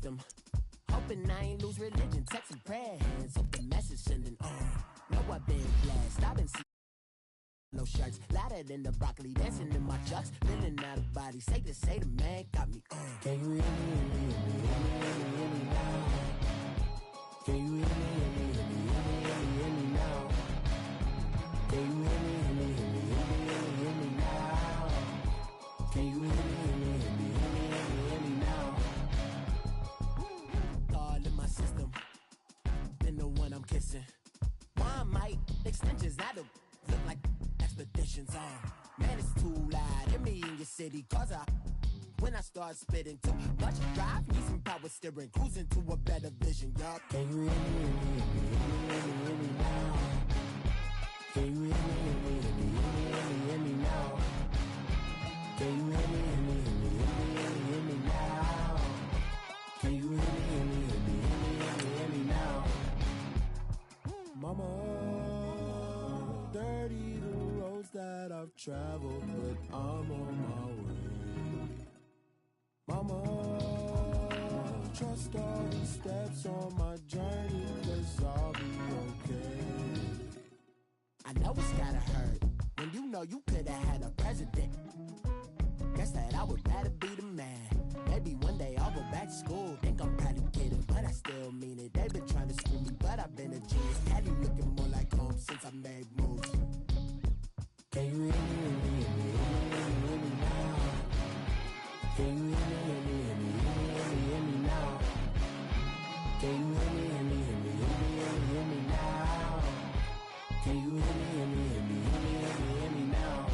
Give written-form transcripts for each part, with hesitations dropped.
system. Hoping I ain't lose religion. Texting prayer hands. Hope the message sending on. Know I've been blessed. I've been seeing no shirts. Louder than the broccoli. Dancing in my chucks. Feeling out of body. Say the man got me on. Can you hear me? Hear me now? Can you hear me? Hear me now? Can you hear me? Hear me now? Can you hear me? Hear me now? All in my system. Been the one I'm kissing. One might extensions that'll look like expeditions on. Man, it's too loud. Hear me in your city, cause when I start spitting too much drive, need some power steering, cruising to a better vision, y'all. Can you hear me? Hear me now? Can you hear me? Hear me now? Can you hear me? Hear me now? Can you hear me? Hear me now? Mama, dirty the roads that I've traveled, but I'm on my way. Mama, trust all these steps on my journey, 'cause I'll be okay. I know it's gotta hurt when you know you could've had a president. Guess that I would rather be the man. Maybe one day I'll go back to school. Think I'm probably kidding, but I still mean it. They've been trying to screw me, but I've been a genius. Daddy looking more like home since I made moves. Can you hear me? Hear me now? Can you hear me? Hear me now? Can you hear me? Hear me now? Can you hear me? Hear me now?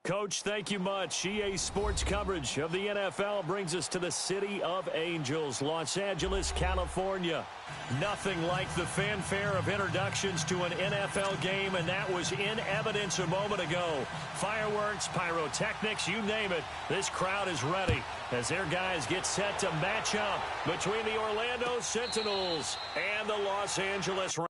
Coach, thank you much. EA Sports coverage of the NFL brings us to the City of Angels, Los Angeles, California. Nothing like the fanfare of introductions to an NFL game, and that was in evidence a moment ago. Fireworks, pyrotechnics, you name it. This crowd is ready as their guys get set to match up between the Orlando Sentinels and the Los Angeles Rams.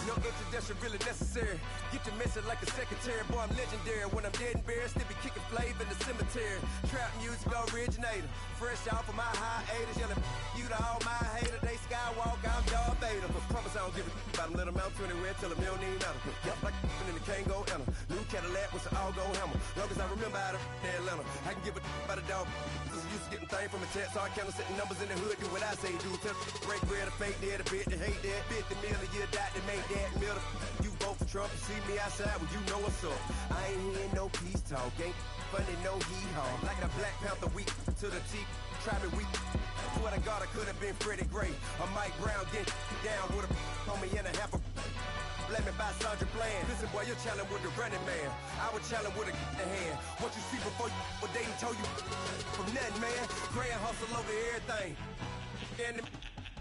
No introduction really necessary. Get your message like a secretary. Boy, I'm legendary. When I'm dead and buried, still be kicking flavor in the cemetery. Trap music originator. Fresh off of my hiatus. Yelling you to all my haters. They skywalk, I'm Darth Vader. But promise I don't give a about them. Let them out to anywhere. Tell them you don't need nothing. Yup, like and the can't go enter. New Cadillac with an all-gold hammer. Long as I remember out of Atlanta. I can give a about a dog. Used to getting things from a text. So I count setting numbers in the hood. Do what I say do. Tell break bread or fake dead. A bit to hate that. 50 million a year dot to make that middle. You vote for Trump, you see me outside, well, you know what's up. I ain't hearing no peace talk, ain't funny, no hee-haw. Like a Black Panther weak to the teeth, try me weak. Swear to God, I could have been Freddie Gray. Or Mike Brown getting down with a homie and a half a. Let me buy Sandra Bland. Listen, boy, you're challenging with the running man. I was challenging with a hand. What you see before you, what they told you from nothing, man. Grand hustle over everything. And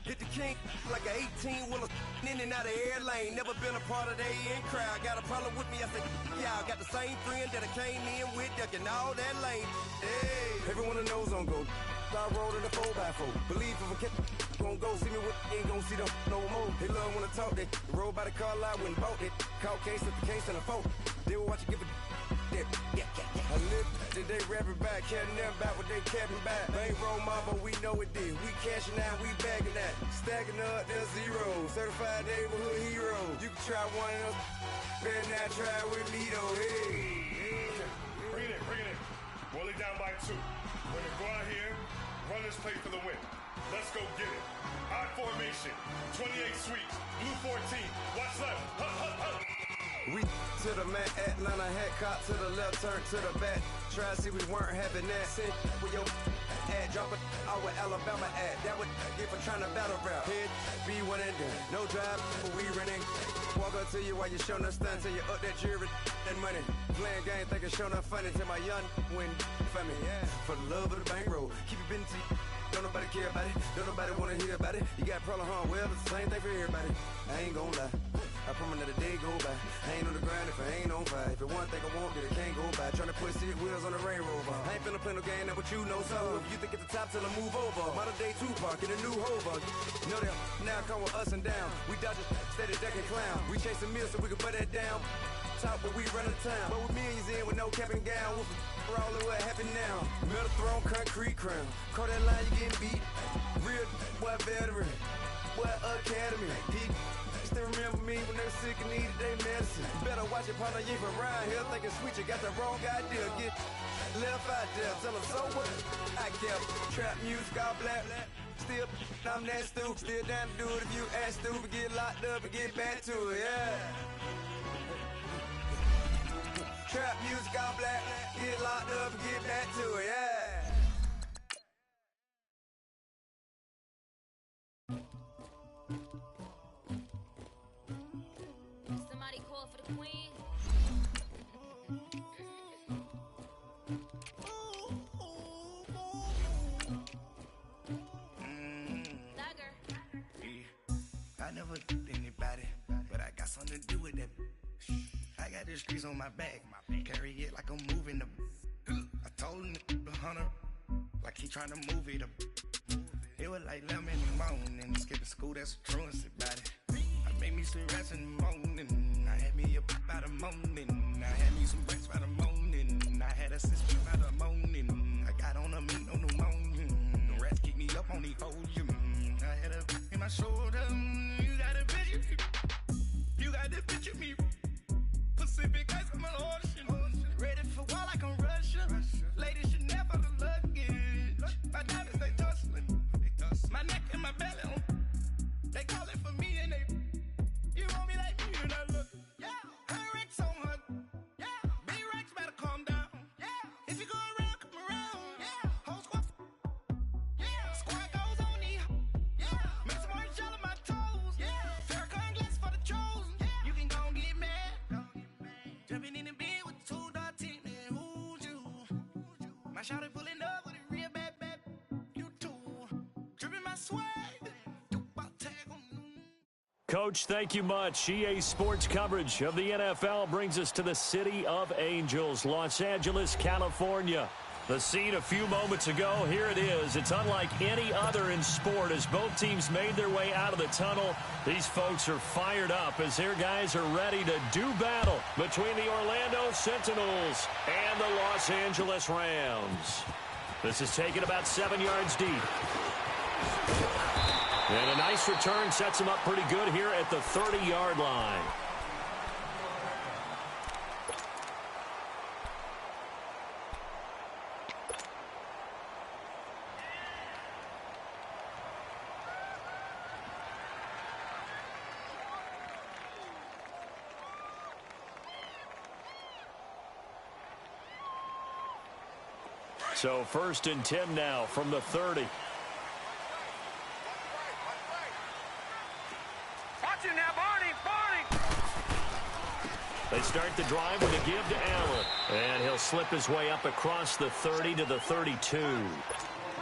hit the king like an 18-wheeler in and out of air lane. Never been a part of the in crowd. Got a problem with me, I said, y'all got the same friend that I came in with, ducking all that lane. Hey, everyone knows on go. I rolled in a 4x4. Believe if a kid gon' go see me with, ain't gon' see them no more. They love when I talk that. Roll by the car lot, went and bought it. Caught case at the case and a phone. They will watch you give a that. I live today rapping back, caring them back what they capping back. Bankroll mama, we know it did. We cashing out, we bagging that. Stacking up, there's zero. Certified neighborhood hero. You can try one of them, better not try with me though. Hey. Bring it in. Roll it down by 2. We're gonna go out here, run this play for the win. Let's go get it. Odd formation, 28 sweeps, blue 14. Watch left. Hup. We to the man, Atlanta head cop to the left, turn to the back. Try to see we weren't having that. Send with your ad, drop it out with Alabama ad. That would get for trying to battle rap. Head, be one and done. No drive, but we running. Walk up to you while you showing us stunts till you up that jury and money. Playing game, thinking showing up funny till my young win for me. Yeah, for the love of the bankroll. Keep it busy. Don't nobody care about it. Don't nobody wanna hear about it. You got a problem, huh? Well, it's the same thing for everybody. I ain't gon' lie. I promise that a day go by. I ain't on the grind if I ain't on fire. If it one thing I want, then it can't go by. Tryna put 6 wheels on the Range Rover. I ain't finna play no game, that what you know. So if you think it's the top, till I move over. Modern day Tupac in a new Hova. Know that now come with us and down. We dodge it, steady ducking clown. We chasing meals so we can put that down. Top, but we run the town. But with millions in with no cap and gown. We're all in what happened now. Metal throne, concrete crown. Call that line, you getting beat. Real boy veteran. Boy academy. He still remember me when they were sick and needed their medicine. Better watch it, partner, you from around here thinking sweet, you got the wrong idea. Get left out there, tell them so what I kept. Trap music, all black. Still, I'm that stupid. Still down to do it if you ask stupid. Get locked up and get back to it, yeah. Trap music, all black. Get locked up and get back to it, yeah. Somebody call for the queen. Dagger. Yeah. I never did anybody, but I got something to do with that. I got the streets on my back, carry it like I'm moving the. I told him the hunter, like he trying to move it up. It was like lemon in the morning, skipping school, that's a truancy about it. I made me some rest in the morning, I had me a pop out of morning, I had me some breaks by the morning, I had a sister by the morning, I got on a meat on the morning, the rats keep me up on the podium, I had a in my shoulder, you got a picture, you got the picture me, Pacific ice on my ocean, ready for war like I'm Russian, ladies should never the luggage, my diamonds they tussling, my neck and my belly on, they calling for me and they, you want me like me and I look, yeah, her Rex on her, yeah, big Rex better calm down, yeah, if you go around, come around, yeah, whole squad, yeah, squad goes on the, yeah, make some orange gel on my toes, yeah, Farrakhan glass for the chosen, yeah, you can go and get mad, jumping in the bed with 2 dark teeth, man, who's you, my shawty pulling up with a real bad, you too, dripping my swag, Coach, thank you much. EA Sports coverage of the NFL brings us to the City of Angels, Los Angeles, California. The scene a few moments ago, here it is. It's unlike any other in sport as both teams made their way out of the tunnel. These folks are fired up as their guys are ready to do battle between the Orlando Sentinels and the Los Angeles Rams. This is taken about 7 yards deep. And a nice return sets him up pretty good here at the 30-yard line. So 1st and 10 now from the 30. They start the drive with a give to Allen. And he'll slip his way up across the 30 to the 32.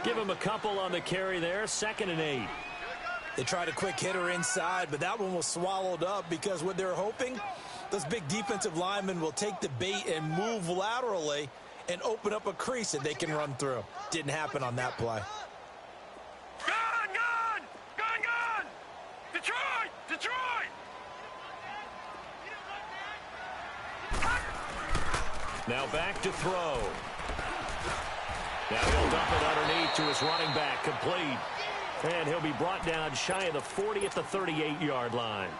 Give him a couple on the carry there. 2nd and 8. They tried a quick hitter inside, but that one was swallowed up because what they're hoping, those big defensive linemen will take the bait and move laterally and open up a crease that they can run through. Didn't happen on that play. Gun! Detroit! Now back to throw. Now he'll dump it underneath to his running back, complete. And he'll be brought down shy of the 40 at the 38-yard line.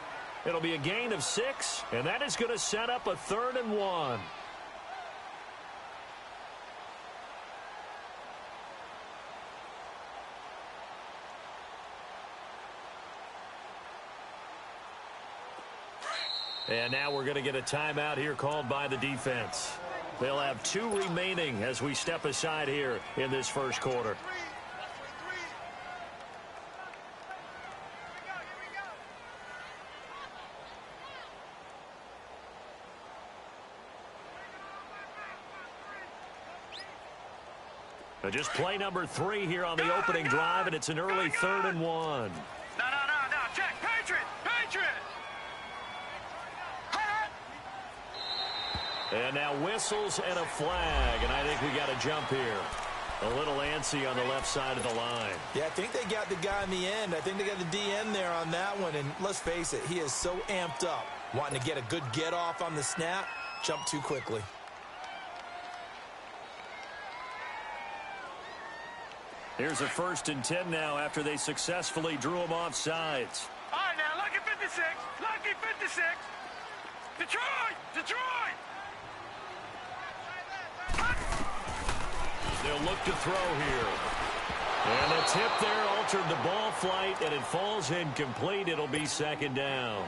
It'll be a gain of 6, and that is going to set up a 3rd and 1. And now we're going to get a timeout here called by the defense. They'll have 2 remaining as we step aside here in this first quarter. Just play number 3 here on the opening drive, and it's an early 3rd and 1. No. Check. Patriot. And now whistles and a flag, and I think we got a jump here. A little antsy on the left side of the line. Yeah, I think they got the guy in the end. I think they got the DN there on that one, and let's face it, he is so amped up, wanting to get a good get-off on the snap, jump too quickly. Here's a 1st and 10 now after they successfully drew him off sides. All right, now, lucky 56. Lucky 56. Detroit. They'll look to throw here. And the tip there altered the ball flight, and it falls incomplete. It'll be 2nd down.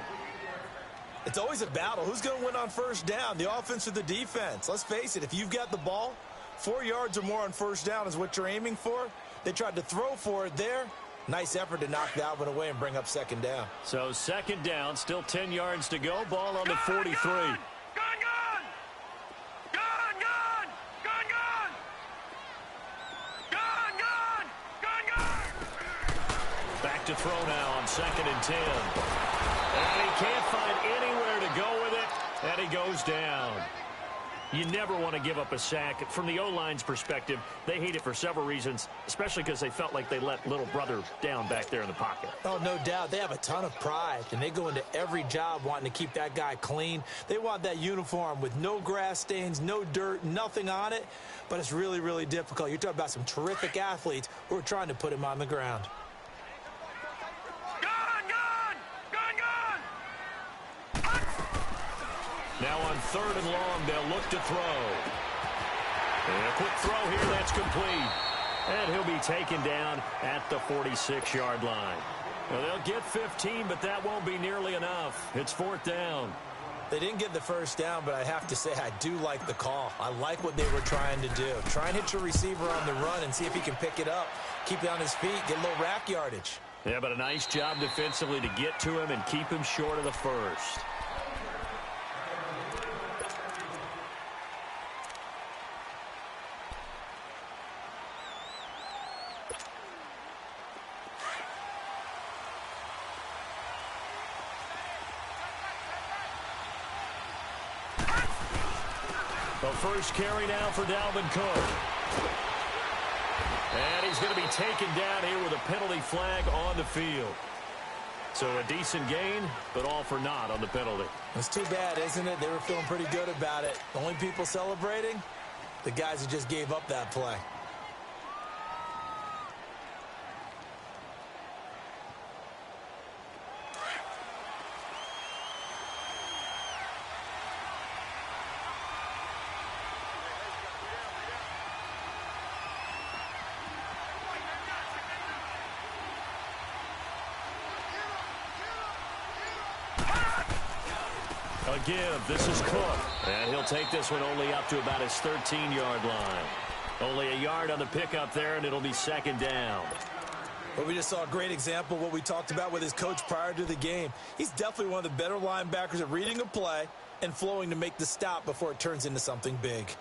It's always a battle. Who's going to win on 1st down, the offense or the defense? Let's face it, if you've got the ball, 4 yards or more on 1st down is what you're aiming for. They tried to throw for it there. Nice effort to knock that one away and bring up 2nd down. So 2nd down, still 10 yards to go. Ball on the 43. Gun. Back to throw now on 2nd and 10. And he can't find anywhere to go with it, and he goes down. You never want to give up a sack. From the O-line's perspective, they hate it for several reasons, especially because they felt like they let little brother down back there in the pocket. Oh, no doubt. They have a ton of pride, and they go into every job wanting to keep that guy clean. They want that uniform with no grass stains, no dirt, nothing on it, but it's really, really difficult. You're talking about some terrific athletes who are trying to put him on the ground. Now on 3rd and long, they'll look to throw. And a quick throw here, that's complete. And he'll be taken down at the 46-yard line. Well, they'll get 15, but that won't be nearly enough. It's 4th down. They didn't get the 1st down, but I have to say I do like the call. I like what they were trying to do. Try and hit your receiver on the run and see if he can pick it up. Keep it on his feet, get a little rack yardage. Yeah, but a nice job defensively to get to him and keep him short of the 1st. The first carry now for Dalvin Cook. And he's going to be taken down here with a penalty flag on the field. So a decent gain, but all for naught on the penalty. It's too bad, isn't it? They were feeling pretty good about it. The only people celebrating, the guys who just gave up that play. A give. This is Cook. And he'll take this one only up to about his 13-yard line. Only a yard on the pickup there, and it'll be 2nd down. But we just saw a great example of what we talked about with his coach prior to the game. He's definitely one of the better linebackers at reading a play and flowing to make the stop before it turns into something big.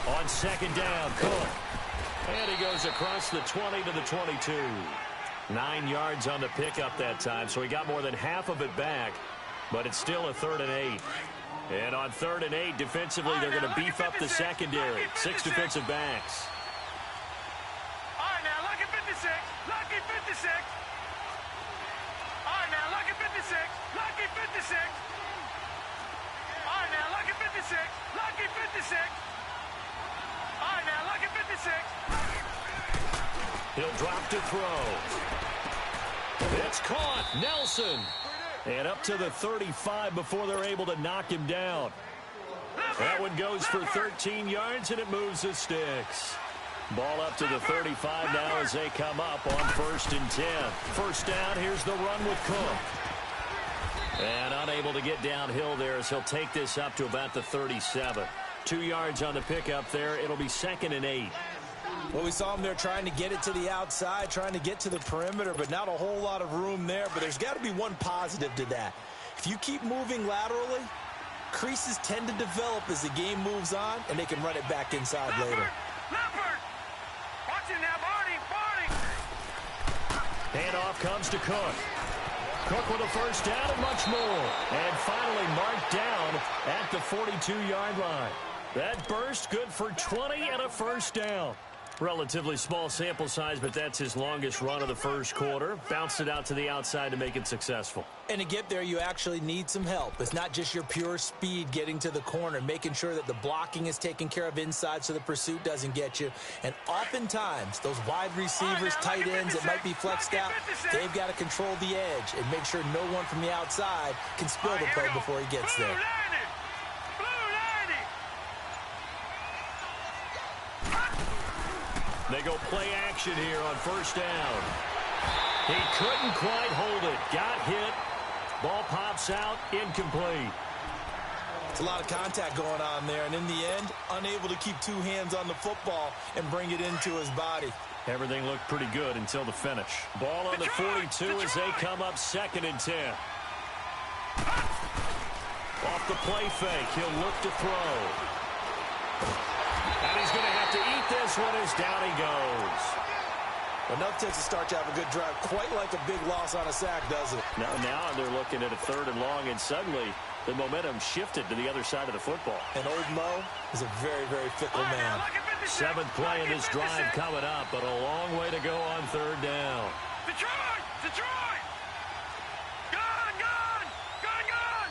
On 2nd down, Cook. And he goes across the 20 to the 22. 9 yards on the pickup that time, so he got more than half of it back, but it's still a 3rd and 8. And on 3rd and 8, defensively, they're going to beef up the secondary. 6 defensive backs. All right, now, lucky 56. Lucky 56. All right, now, lucky 56. Lucky 56. All right, now, lucky 56. Lucky 56. All right, now, lucky 56. He'll drop to throw. It's caught. Nelson. And up to the 35 before they're able to knock him down. That one goes for 13 yards, and it moves the sticks. Ball up to the 35 now as they come up on 1st and 10. First down, here's the run with Cook. And unable to get downhill there as he'll take this up to about the 37. 2 yards on the pickup there. It'll be 2nd and 8. Well, we saw him there trying to get it to the outside, trying to get to the perimeter, but not a whole lot of room there. But there's got to be one positive to that. If you keep moving laterally, creases tend to develop as the game moves on, and they can run it back inside later. Leopard! Watch it now, Barney! Handoff comes to Cook. Cook with a first down and much more. And finally marked down at the 42-yard line. That burst good for 20 and a first down. Relatively small sample size, but that's his longest run of the first quarter. Bounced it out to the outside to make it successful. And to get there, you actually need some help. It's not just your pure speed getting to the corner, making sure that the blocking is taken care of inside so the pursuit doesn't get you. And oftentimes, those wide receivers, tight ends that might be flexed out, they've got to control the edge and make sure no one from the outside can spill the play before he gets there. They go play action here on first down. He couldn't quite hold it. Got hit. Ball pops out. Incomplete. It's a lot of contact going on there, and in the end, unable to keep 2 hands on the football and bring it into his body. Everything looked pretty good until the finish. Ball on the 42 as they come up 2nd and 10. Off the play fake. He'll look to throw. And he's going to have to eat this one as down he goes. Enough takes to start to have a good drive. Quite like a big loss on a sack, does it? Now they're looking at a 3rd and long, and suddenly the momentum shifted to the other side of the football. And old Mo is a very, very fickle man. 7th play in this drive coming up, but a long way to go on 3rd down. Detroit! Detroit! Gone! Gone! Gone! Gone!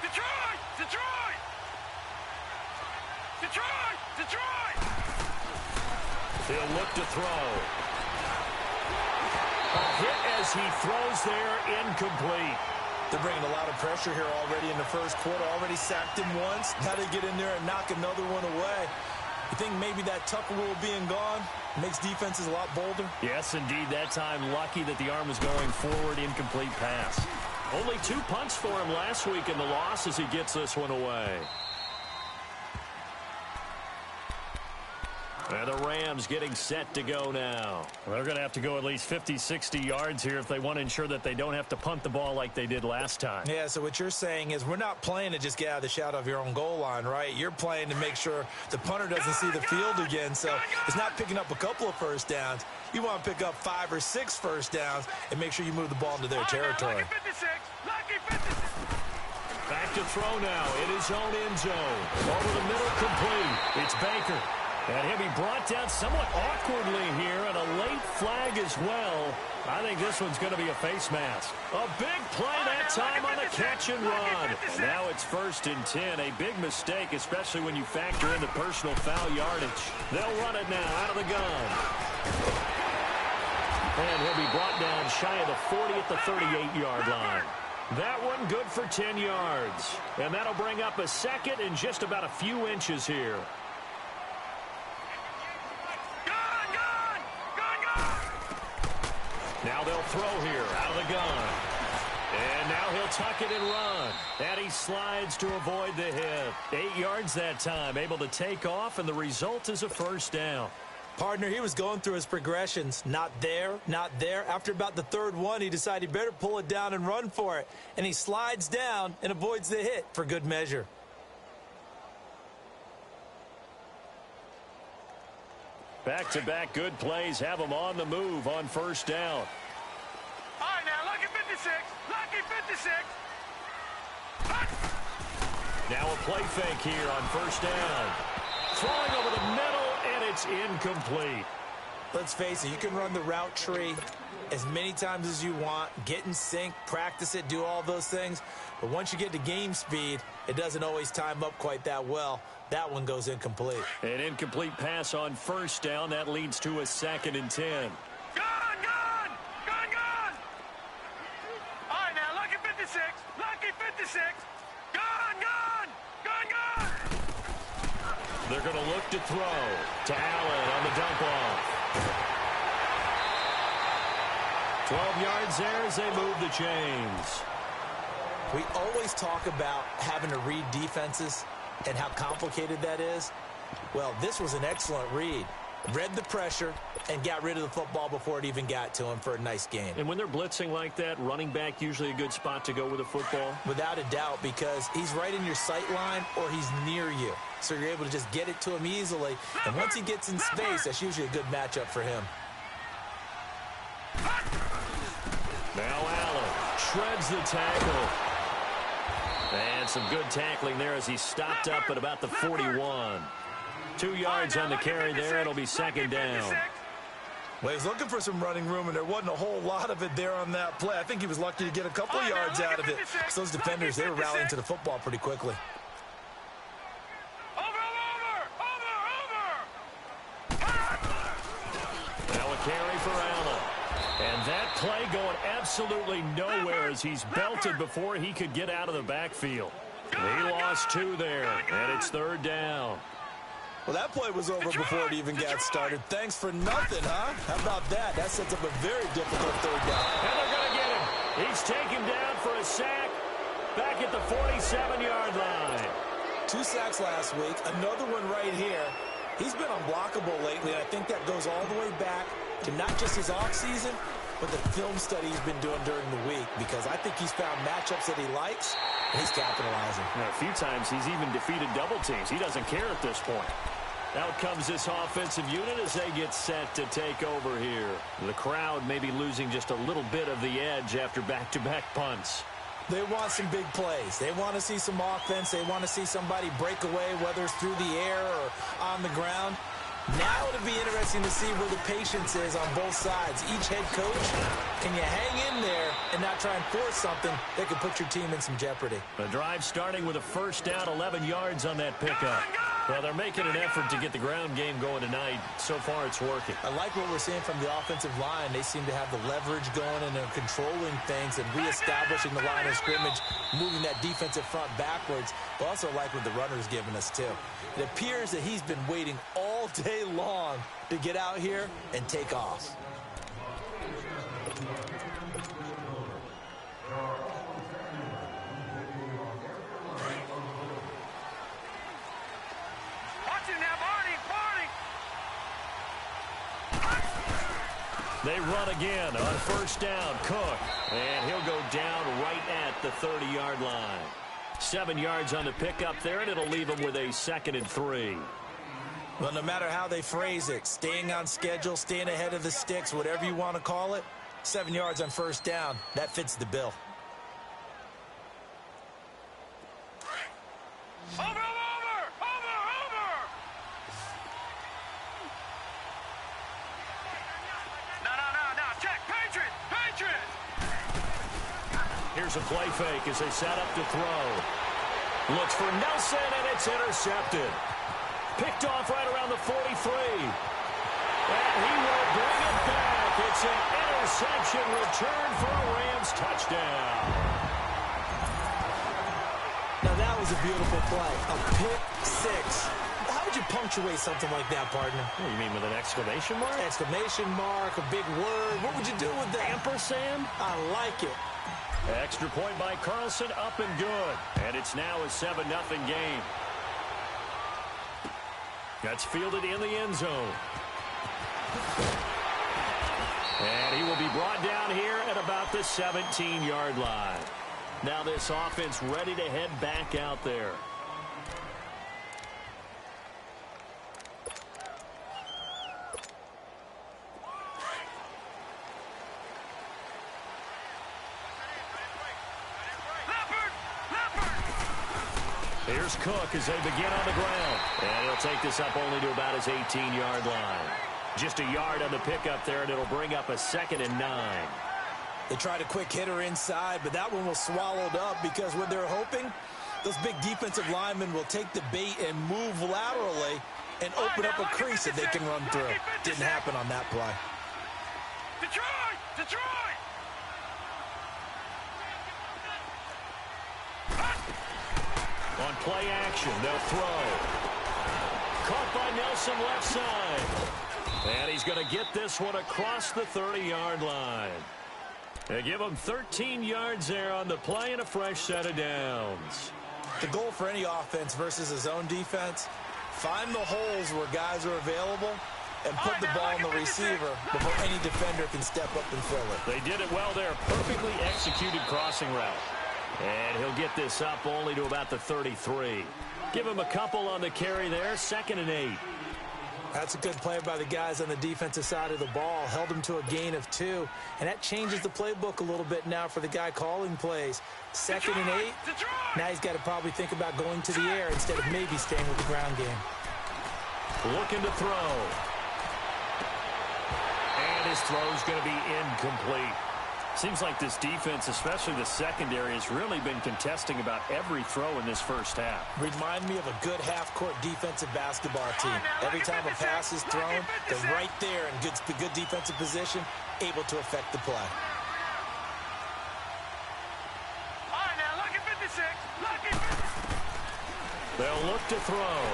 Detroit! Detroit! Detroit! Detroit! He'll look to throw. A hit as he throws there, incomplete. They're bringing a lot of pressure here already in the first quarter. Already sacked him once. Got to get in there and knock another one away. You think maybe that Tucker rule being gone makes defenses a lot bolder? Yes, indeed. That time lucky that the arm was going forward, incomplete pass. Only 2 punts for him last week in the loss as he gets this one away. And the Rams getting set to go now. They're going to have to go at least 50, 60 yards here if they want to ensure that they don't have to punt the ball like they did last time. Yeah, so what you're saying is we're not playing to just get out of the shadow of your own goal line, right? You're playing to make sure the punter doesn't see the field again. So it's not picking up a couple of first downs. You want to pick up 5 or 6 first downs and make sure you move the ball into their territory. Back to throw now in his own end zone. Over the middle, complete. It's Baker. And he'll be brought down somewhat awkwardly here, and a late flag as well. I think this one's going to be a face mask. A big play that time on the catch and run. And now it's 1st and 10. A big mistake, especially when you factor in the personal foul yardage. They'll run it now out of the gun. And he'll be brought down shy of the 40 at the 38-yard line. That one good for 10 yards. And that'll bring up a 2nd and just about a few inches here. Now they'll throw here out of the gun. And now he'll tuck it and run. And he slides to avoid the hit. 8 yards that time, able to take off, and the result is a first down. Partner, he was going through his progressions. Not there, not there. After about the 3rd one, he decided he better pull it down and run for it. And he slides down and avoids the hit for good measure. Back-to-back good plays have him on the move on first down. All right, now, lucky 56. Lucky 56. Now a play fake here on first down. Throwing over the middle, and it's incomplete. Let's face it, you can run the route tree as many times as you want, get in sync, practice it, do all those things. But once you get to game speed, it doesn't always time up quite that well. That one goes incomplete. An incomplete pass on first down. That leads to a 2nd and 10. Gone, gone, gone, gone. All right, now, lucky 56, lucky 56. Gone, gone, gone, gone. They're going to look to throw to Allen on the dump off. 12 yards there as they move the chains. We always talk about having to read defenses and how complicated that is. Well, this was an excellent read. Read the pressure and got rid of the football before it even got to him for a nice gain. And when they're blitzing like that, running back usually a good spot to go with a football? Without a doubt, because he's right in your sight line or he's near you. So you're able to just get it to him easily. And once he gets in space, that's usually a good matchup for him. Now Allen shreds the tackle. And some good tackling there as he stopped up at about the 41. 2 yards on the carry there. It'll be second down. Well, he's looking for some running room, and there wasn't a whole lot of it there on that play. I think he was lucky to get a couple of yards out of it. So those defenders, they were rallying to the football pretty quickly. Now a carry for Allen. And that play going absolutely nowhere as he's belted before he could get out of the backfield. He lost 2 there, and it's third down. Well, that play was over before it even got started. Thanks for nothing, huh? How about that? That sets up a very difficult third down. And they're going to get him. He's taken down for a sack back at the 47-yard line. 2 sacks last week, another one right here. He's been unblockable lately, and I think that goes all the way back to not just his offseason, but the film study he's been doing during the week, because I think he's found matchups that he likes, and he's capitalizing. Now, a few times he's even defeated double teams. He doesn't care at this point. Out comes this offensive unit as they get set to take over here. The crowd may be losing just a little bit of the edge after back-to-back punts. They want some big plays. They want to see some offense. They want to see somebody break away, whether it's through the air or on the ground. Now it'll be interesting to see where the patience is on both sides. Each head coach, can you hang in there and not try and force something that could put your team in some jeopardy? The drive starting with a first down, 11 yards on that pickup. Well, they're making an effort to get the ground game going tonight. So far, it's working. I like what we're seeing from the offensive line. They seem to have the leverage going, and they're controlling things and reestablishing the line of scrimmage, moving that defensive front backwards. But also like what the runner's giving us, too. It appears that he's been waiting all day long to get out here and take off. They run again on first down. Cook. And he'll go down right at the 30-yard line. 7 yards on the pickup there, and it'll leave him with a 2nd and 3. Well, no matter how they phrase it, staying on schedule, staying ahead of the sticks, whatever you want to call it, 7 yards on first down, that fits the bill. Over! No, check, Patriot! Here's a play fake as they set up to throw. Looks for Nelson, and it's intercepted. Picked off right around the 43. And he will bring it back. It's an interception return for a Rams touchdown. Now that was a beautiful play. A pick six. How would you punctuate something like that, partner? What, you mean with an exclamation mark? Exclamation mark, a big word. What would you do with that? Ampersand? I like it. Extra point by Carlson, up and good. And it's now a 7-0 game. That's fielded in the end zone. And he will be brought down here at about the 17-yard line. Now this offense ready to head back out there. Here's Cook as they begin on the ground. And he'll take this up only to about his 18-yard line. Just a yard on the pickup there, and it'll bring up a 2nd and 9. They tried a quick hitter inside, but that one was swallowed up because what they're hoping, those big defensive linemen will take the bait and move laterally and open up a crease that they can run through. Didn't happen on that play. Detroit! On play action, they'll throw. Caught by Nelson left side. And he's going to get this one across the 30-yard line. They give him 13 yards there on the play and a fresh set of downs. The goal for any offense versus his own defense, find the holes where guys are available and put the ball in the receiver before any defender can step up and fill it. They did it well there. Perfectly executed crossing route. And he'll get this up only to about the 33. Give him a couple on the carry there. 2nd and 8. That's a good play by the guys on the defensive side of the ball. Held him to a gain of 2. And that changes the playbook a little bit now for the guy calling plays. 2nd and 8. Now he's got to probably think about going to the air instead of maybe staying with the ground game. Looking to throw. And his throw's going to be incomplete. Seems like this defense, especially the secondary, has really been contesting about every throw in this first half. Remind me of a good half-court defensive basketball team. Every time a pass is thrown, they're right there in good defensive position, able to affect the play. All right, now, lucky 56. Lucky 56. They'll look to throw.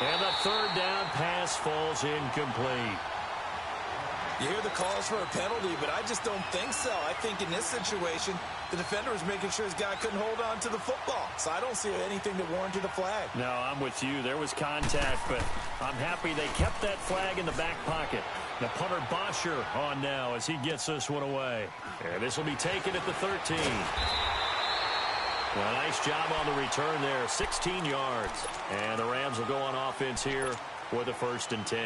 And the 3rd down pass falls incomplete. You hear the calls for a penalty, but I just don't think so. I think in this situation, the defender was making sure his guy couldn't hold on to the football. So I don't see anything that warranted a flag. No, I'm with you. There was contact, but I'm happy they kept that flag in the back pocket. The punter Bosher on now as he gets this one away. And this will be taken at the 13. Well, nice job on the return there. 16 yards. And the Rams will go on offense here with a 1st and 10.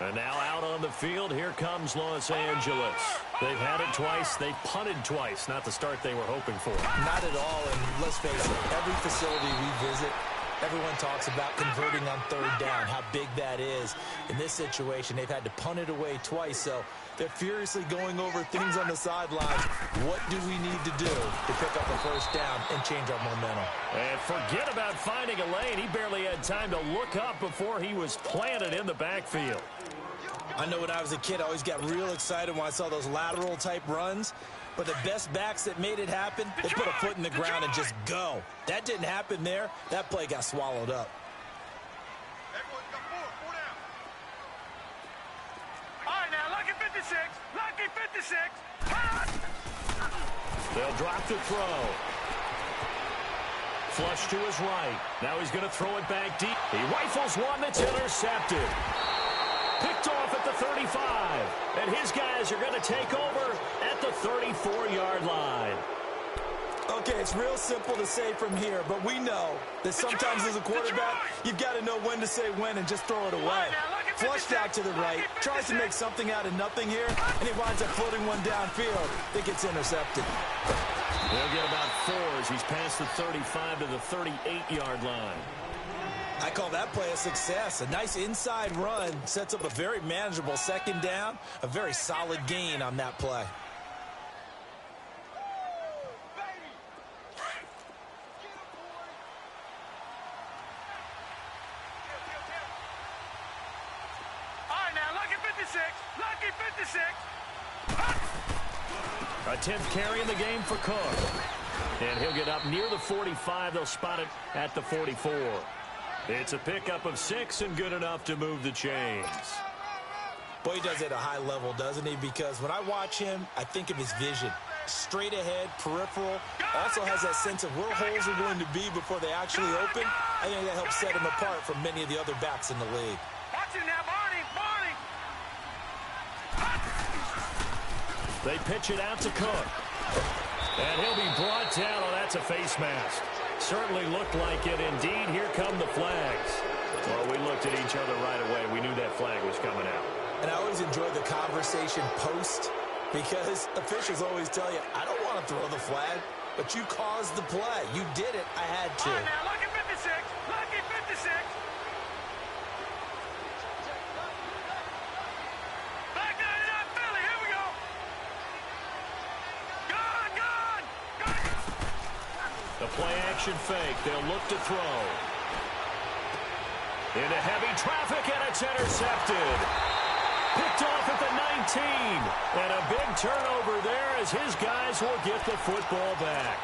And now out on the field, here comes Los Angeles. They've had it twice. They've punted twice. Not the start they were hoping for. Not at all, and let's face it, every facility we visit, everyone talks about converting on 3rd down, how big that is. In this situation, they've had to punt it away twice, so they're furiously going over things on the sidelines. What do we need to do to pick up a 1st down and change our momentum? And forget about finding a lane. He barely had time to look up before he was planted in the backfield. I know when I was a kid, I always got real excited when I saw those lateral-type runs. But the best backs that made it happen, they put a foot in the ground and just go. That didn't happen there. That play got swallowed up. All right, now, lucky 56. Lucky 56. They'll drop the throw. Flush to his right. Now he's going to throw it back deep. He rifles one that's intercepted. Picked off at the 35. And his guys are going to take over at the 34-yard line. Okay, it's real simple to say from here, but we know that sometimes as a quarterback, you've got to know when to say when and just throw it away. Flushed out to the right, tries to make something out of nothing here, and he winds up floating one downfield that gets intercepted. He'll get about 4 as he's past the 35 to the 38-yard line. I call that play a success. A nice inside run sets up a very manageable 2nd down, a very solid gain on that play. All right, now, lucky 56. Lucky 56. A 10th carry in the game for Cook. And he'll get up near the 45. They'll spot it at the 44. It's a pickup of 6 and good enough to move the chains. Boy, he does it at a high level, doesn't he? Because when I watch him, I think of his vision. Straight ahead, peripheral. Also has that sense of where holes are going to be before they actually open. I think that helps set him apart from many of the other backs in the league. Watch him now, Barney. Barney. They pitch it out to Cook. And he'll be brought down. Oh, that's a face mask. Certainly looked like it. Indeed, here come the flags. Well, we looked at each other right away. We knew that flag was coming out. And I always enjoy the conversation post because officials always tell you, I don't want to throw the flag, but you caused the play. You did it. I had to. All right, now, lucky 56. Lucky 56. Back 99 Philly. Here we go. Gone, gone, gone. The play action fake. They'll look to throw. Into heavy traffic, and it's intercepted. Picked off at the 19. And a big turnover there as his guys will get the football back.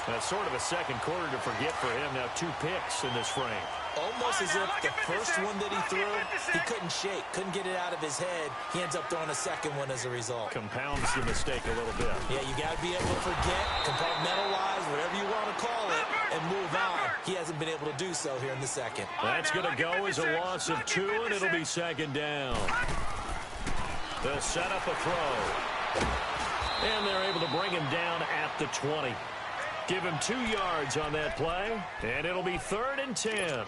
That's sort of a second quarter to forget for him. Now 2 picks in this frame. Almost as if the first one that he threw, he couldn't shake, couldn't get it out of his head. He ends up throwing a second one as a result. Compounds the mistake a little bit. Yeah, you got to be able to forget, compartmentalize, whatever you want to call it, and move on. He hasn't been able to do so here in the second. That's going to go as a loss of 2, and it'll be second down. They'll set up a throw. And they're able to bring him down at the 20. Give him 2 yards on that play, and it'll be 3rd and 10.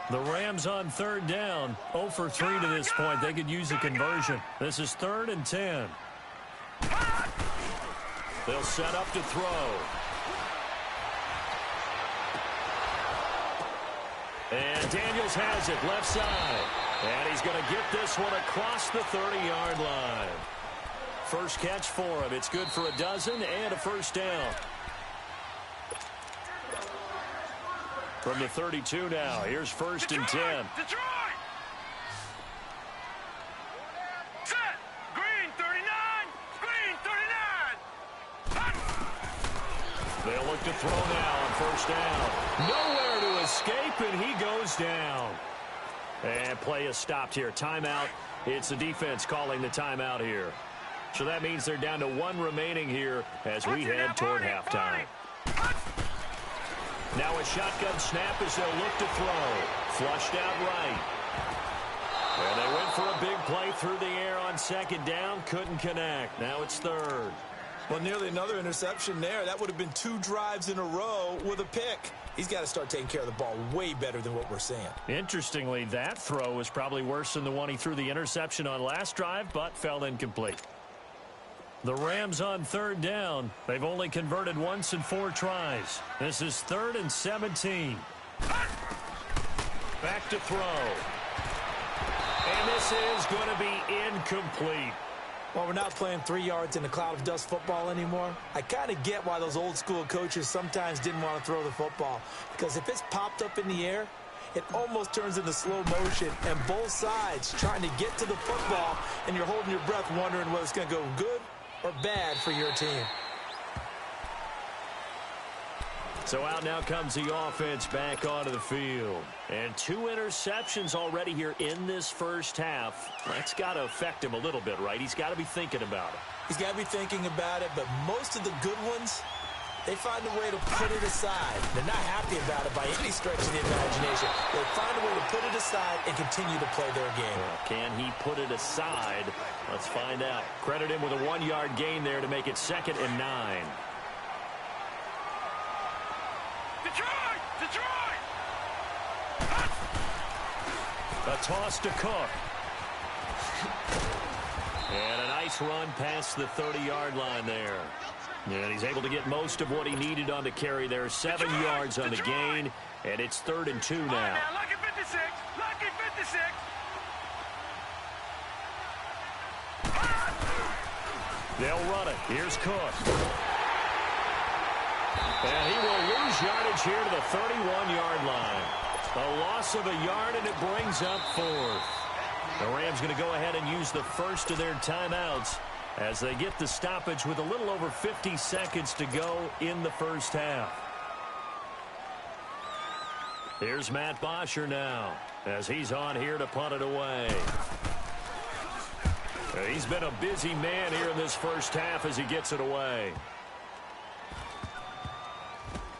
The Rams on 3rd down, 0 for 3 to this point. They could use a conversion. This is 3rd and 10. They'll set up to throw. And Daniels has it, left side. And he's going to get this one across the 30-yard line. First catch for him. It's good for a dozen and a first down. From the 32 now, here's 1st and 10. Detroit! Set! Green 39! Green 39! They'll look to throw now on 1st down. Nowhere to escape, and he goes down. And play is stopped here. Timeout. It's the defense calling the timeout here. So that means they're down to 1 remaining here as we head toward halftime. Now a shotgun snap as they'll look to throw. Flushed out right. And they went for a big play through the air on 2nd down. Couldn't connect. Now it's 3rd. Well, nearly another interception there. That would have been 2 drives in a row with a pick. He's got to start taking care of the ball way better than what we're seeing. Interestingly, that throw was probably worse than the one he threw the interception on last drive, but fell incomplete. The Rams on 3rd down. They've only converted once in 4 tries. This is 3rd and 17. Back to throw. And this is going to be incomplete. Well, we're not playing 3 yards in a cloud of dust football anymore. I kind of get why those old school coaches sometimes didn't want to throw the football. Because if it's popped up in the air, it almost turns into slow motion. And both sides trying to get to the football, and you're holding your breath wondering whether it's going to go good or bad for your team. So out now comes the offense back onto the field. And 2 interceptions already here in this first half. That's got to affect him a little bit, right? He's got to be thinking about it. He's got to be thinking about it, but most of the good ones, they find a way to put it aside. They're not happy about it by any stretch of the imagination. They find a way to put it aside and continue to play their game. Well, can he put it aside? Let's find out. Credit him with a 1-yard gain there to make it 2nd and 9. Detroit! Detroit! A toss to Cook. And a nice run past the 30-yard line there. And he's able to get most of what he needed on the carry there. 7 yards on the gain, and it's 3rd and 2 now. Lucky 56! Lucky 56! They'll run it. Here's Cook. And he will lose yardage here to the 31-yard line. A loss of a yard, and it brings up 4th. The Rams going to go ahead and use the first of their timeouts as they get the stoppage with a little over 50 seconds to go in the first half. Here's Matt Bosher now as he's on here to punt it away. He's been a busy man here in this first half as he gets it away.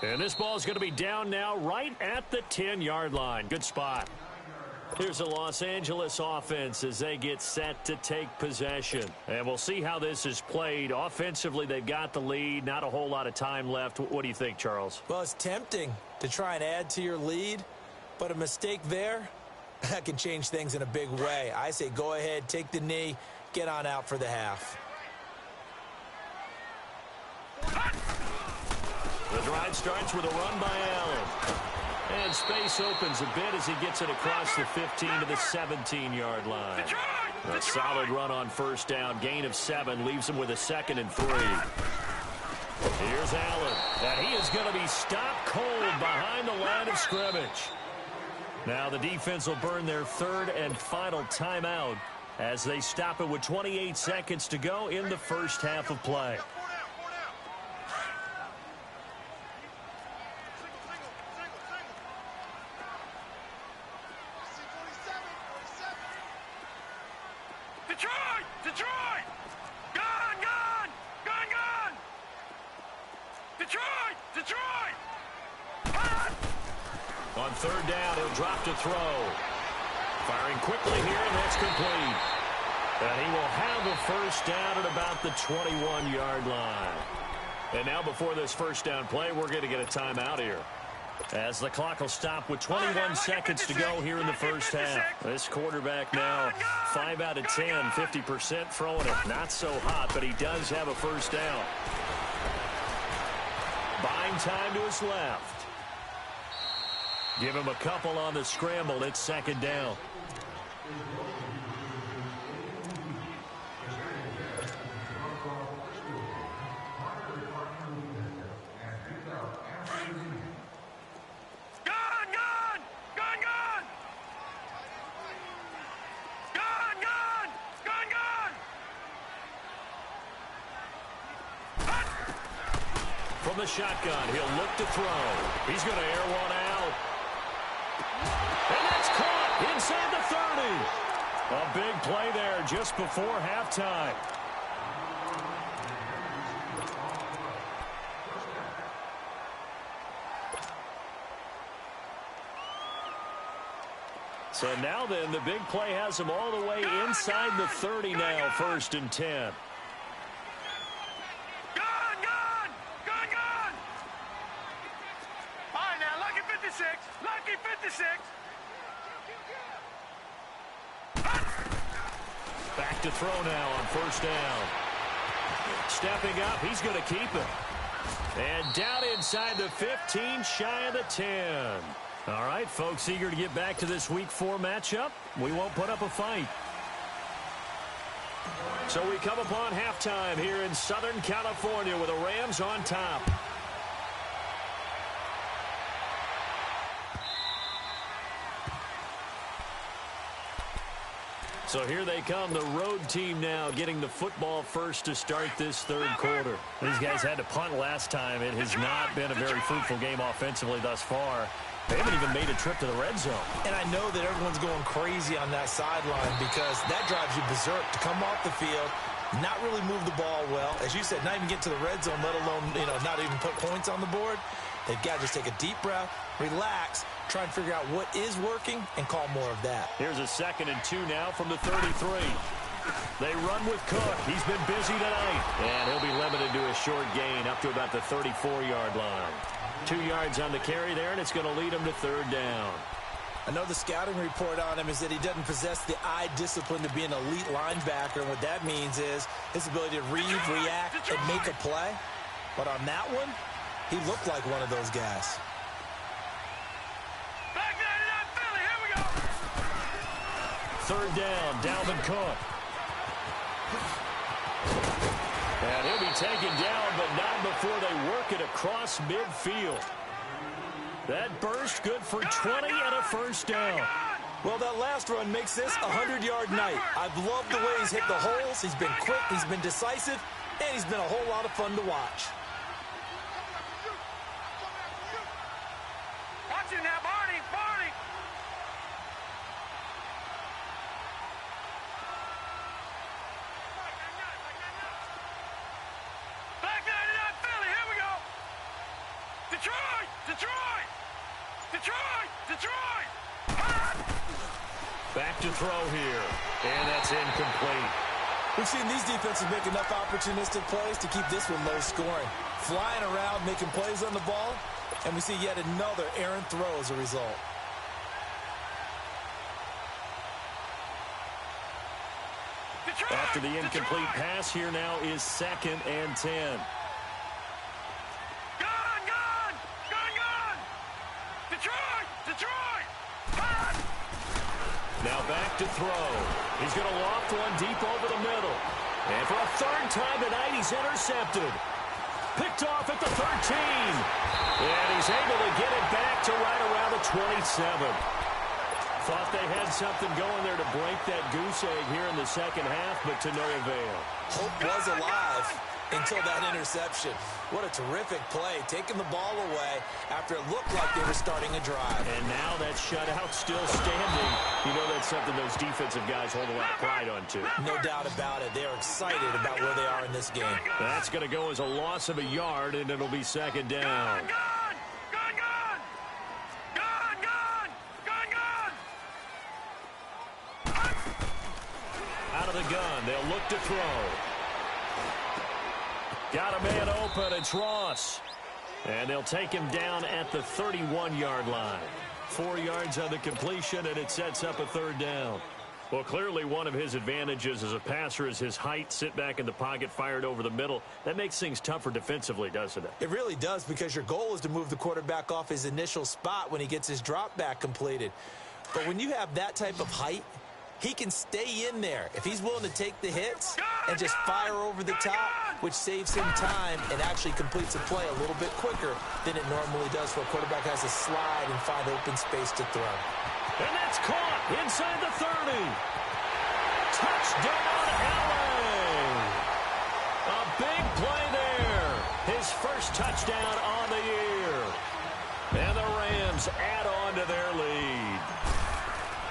And this ball is going to be down now right at the 10-yard line. Good spot. Here's the Los Angeles offense as they get set to take possession. And we'll see how this is played. Offensively, they've got the lead. Not a whole lot of time left. What do you think, Charles? Well, it's tempting to try and add to your lead, but a mistake there, that can change things in a big way. I say go ahead, take the knee, get on out for the half. The drive starts with a run by Allen. And space opens a bit as he gets it across the 15 to the 17-yard line. A solid run on 1st down. Gain of 7 leaves him with a 2nd and 3. Here's Allen. And he is going to be stopped cold behind the line of scrimmage. Now the defense will burn their 3rd and final timeout as they stop it with 28 seconds to go in the first half of play. Detroit! On third down, he'll drop to throw. Firing quickly here, and that's complete. And he will have a first down at about the 21-yard line. And now before this first down play, we're going to get a timeout here, as the clock will stop with 21 seconds to go here in the first half. This quarterback now 5 out of 10, 50% throwing it. Not so hot, but he does have a first down. Buying time to his left. Give him a couple on the scramble. It's second down. From the shotgun, he'll look to throw. He's going to air one out. And that's caught inside the 30. A big play there just before halftime. So now then, the big play has him all the way inside the 30 now, 1st and 10. Lucky 56. Back to throw now on first down. Stepping up, he's going to keep it. And down inside the 15, shy of the 10. All right, folks, eager to get back to this Week 4 matchup. We won't put up a fight. So we come upon halftime here in Southern California with the Rams on top. So here they come, the road team now getting the football first to start this third quarter. These guys had to punt last time. It has not been a very fruitful game offensively thus far. They haven't even made a trip to the red zone. And I know that everyone's going crazy on that sideline because that drives you berserk to come off the field, not really move the ball well. As you said, not even get to the red zone, let alone, not even put points on the board. They've got to just take a deep breath, relax, try and figure out what is working, and call more of that. Here's a 2nd and 2 now from the 33. They run with Cook. He's been busy tonight. And he'll be limited to a short gain up to about the 34-yard line. 2 yards on the carry there, and it's going to lead him to third down. I know the scouting report on him is that he doesn't possess the eye discipline to be an elite linebacker. And what that means is his ability to read, react, and make a play. But on that one, he looked like one of those guys. Back 99 Philly, here we go. Third down, Dalvin Cook. And he'll be taken down, but not before they work it across midfield. That burst good for 20 and a first down. Well, that last run makes this a 100-yard night. I've loved the way he's hit the holes. He's been quick, he's been decisive, and he's been a whole lot of fun to watch. Watch it now, Barney, Barney. Back 99 Philly, here we go. Detroit, Detroit, Detroit, Detroit. Back to throw here, and that's incomplete. We've seen these defenses make enough opportunistic plays to keep this one low scoring. Flying around, making plays on the ball, and we see yet another errant throw as a result. After the incomplete pass, here now is 2nd and 10. Detroit, Detroit. Now back to throw. He's going to loft one deep over the middle. And for a third time tonight, he's intercepted. Picked off at the 13. And he's able to get it back to right around the 27. Thought they had something going there to break that goose egg here in the second half, but to no avail. Hope was alive until that interception. What a terrific play, taking the ball away after it looked like they were starting a drive. And now that shutout still standing. You know that's something those defensive guys hold a lot of pride on, too. No doubt about it. They are excited about where they are in this game. That's going to go as a loss of a yard, and it'll be second down. Out of the gun, they'll look to throw. Got a man open, it's Ross. And they'll take him down at the 31-yard line. 4 yards on the completion, and it sets up a third down. Well, clearly one of his advantages as a passer is his height. Sit back in the pocket, fired over the middle. That makes things tougher defensively, doesn't it? It really does, because your goal is to move the quarterback off his initial spot when he gets his drop back completed. But when you have that type of height, he can stay in there if he's willing to take the hits and just fire over the top, which saves him time and actually completes a play a little bit quicker than it normally does for a quarterback who has to slide and find open space to throw. And that's caught inside the 30. Touchdown, LA! A big play there. His first touchdown on the year. And the Rams add on to their lead.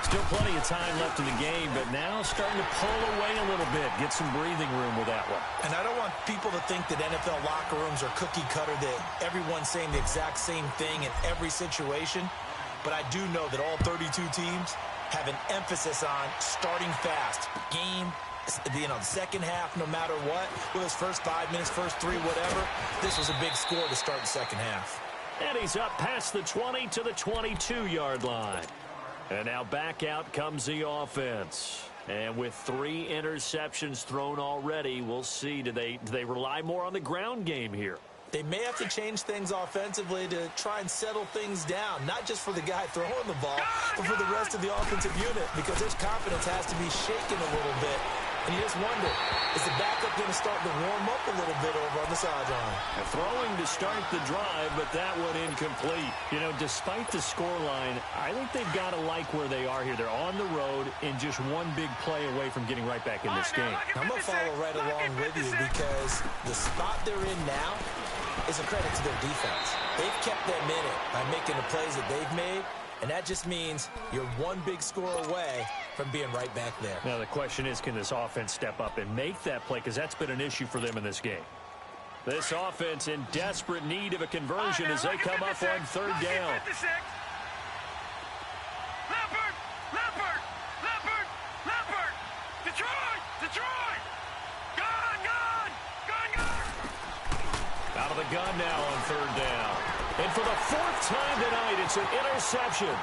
Still plenty of time left in the game, but now starting to pull away a little bit. Get some breathing room with that one. And I don't want people to think that NFL locker rooms are cookie cutter, that everyone's saying the exact same thing in every situation. But I do know that all 32 teams have an emphasis on starting fast. Game, the second half, no matter what. With his first 5 minutes, first 3, whatever. This was a big score to start the second half. And he's up past the 20 to the 22-yard line. And now back out comes the offense. And with 3 interceptions thrown already, we'll see. Do they rely more on the ground game here? They may have to change things offensively to try and settle things down, not just for the guy throwing the ball, but for the rest of the offensive unit, because his confidence has to be shaken a little bit. And you just wonder, is the backup going to start to warm up a little bit over on the sideline? Throwing to start the drive, but that one incomplete. You know, despite the scoreline, I think they've got to like where they are here. They're on the road and just one big play away from getting right back in this game. I'm going to follow right along with you, because the spot they're in now is a credit to their defense. They've kept them in it by making the plays that they've made, and that just means you're one big score away from being right back there. Now the question is, can this offense step up and make that play? Because that's been an issue for them in this game. This offense in desperate need of a conversion as they come up on third down. Leopard! Detroit! Gone! Out of the gun now on third down. And for the 4th time tonight, it's an interception.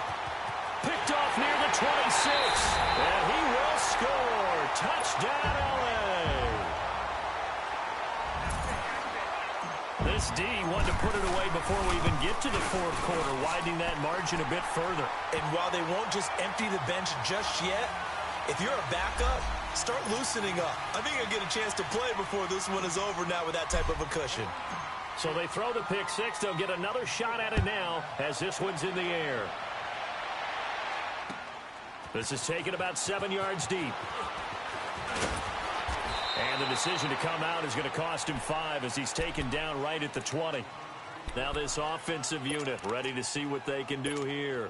Picked off near the 26. And he will score. Touchdown, LA. This D wanted to put it away before we even get to the 4th quarter, widening that margin a bit further. And while they won't just empty the bench just yet, if you're a backup, start loosening up. I think you'll get a chance to play before this one is over now with that type of a cushion. So they throw the pick 6. They'll get another shot at it now as this one's in the air. This is taken about 7 yards deep. And the decision to come out is going to cost him 5 as he's taken down right at the 20. Now this offensive unit ready to see what they can do here.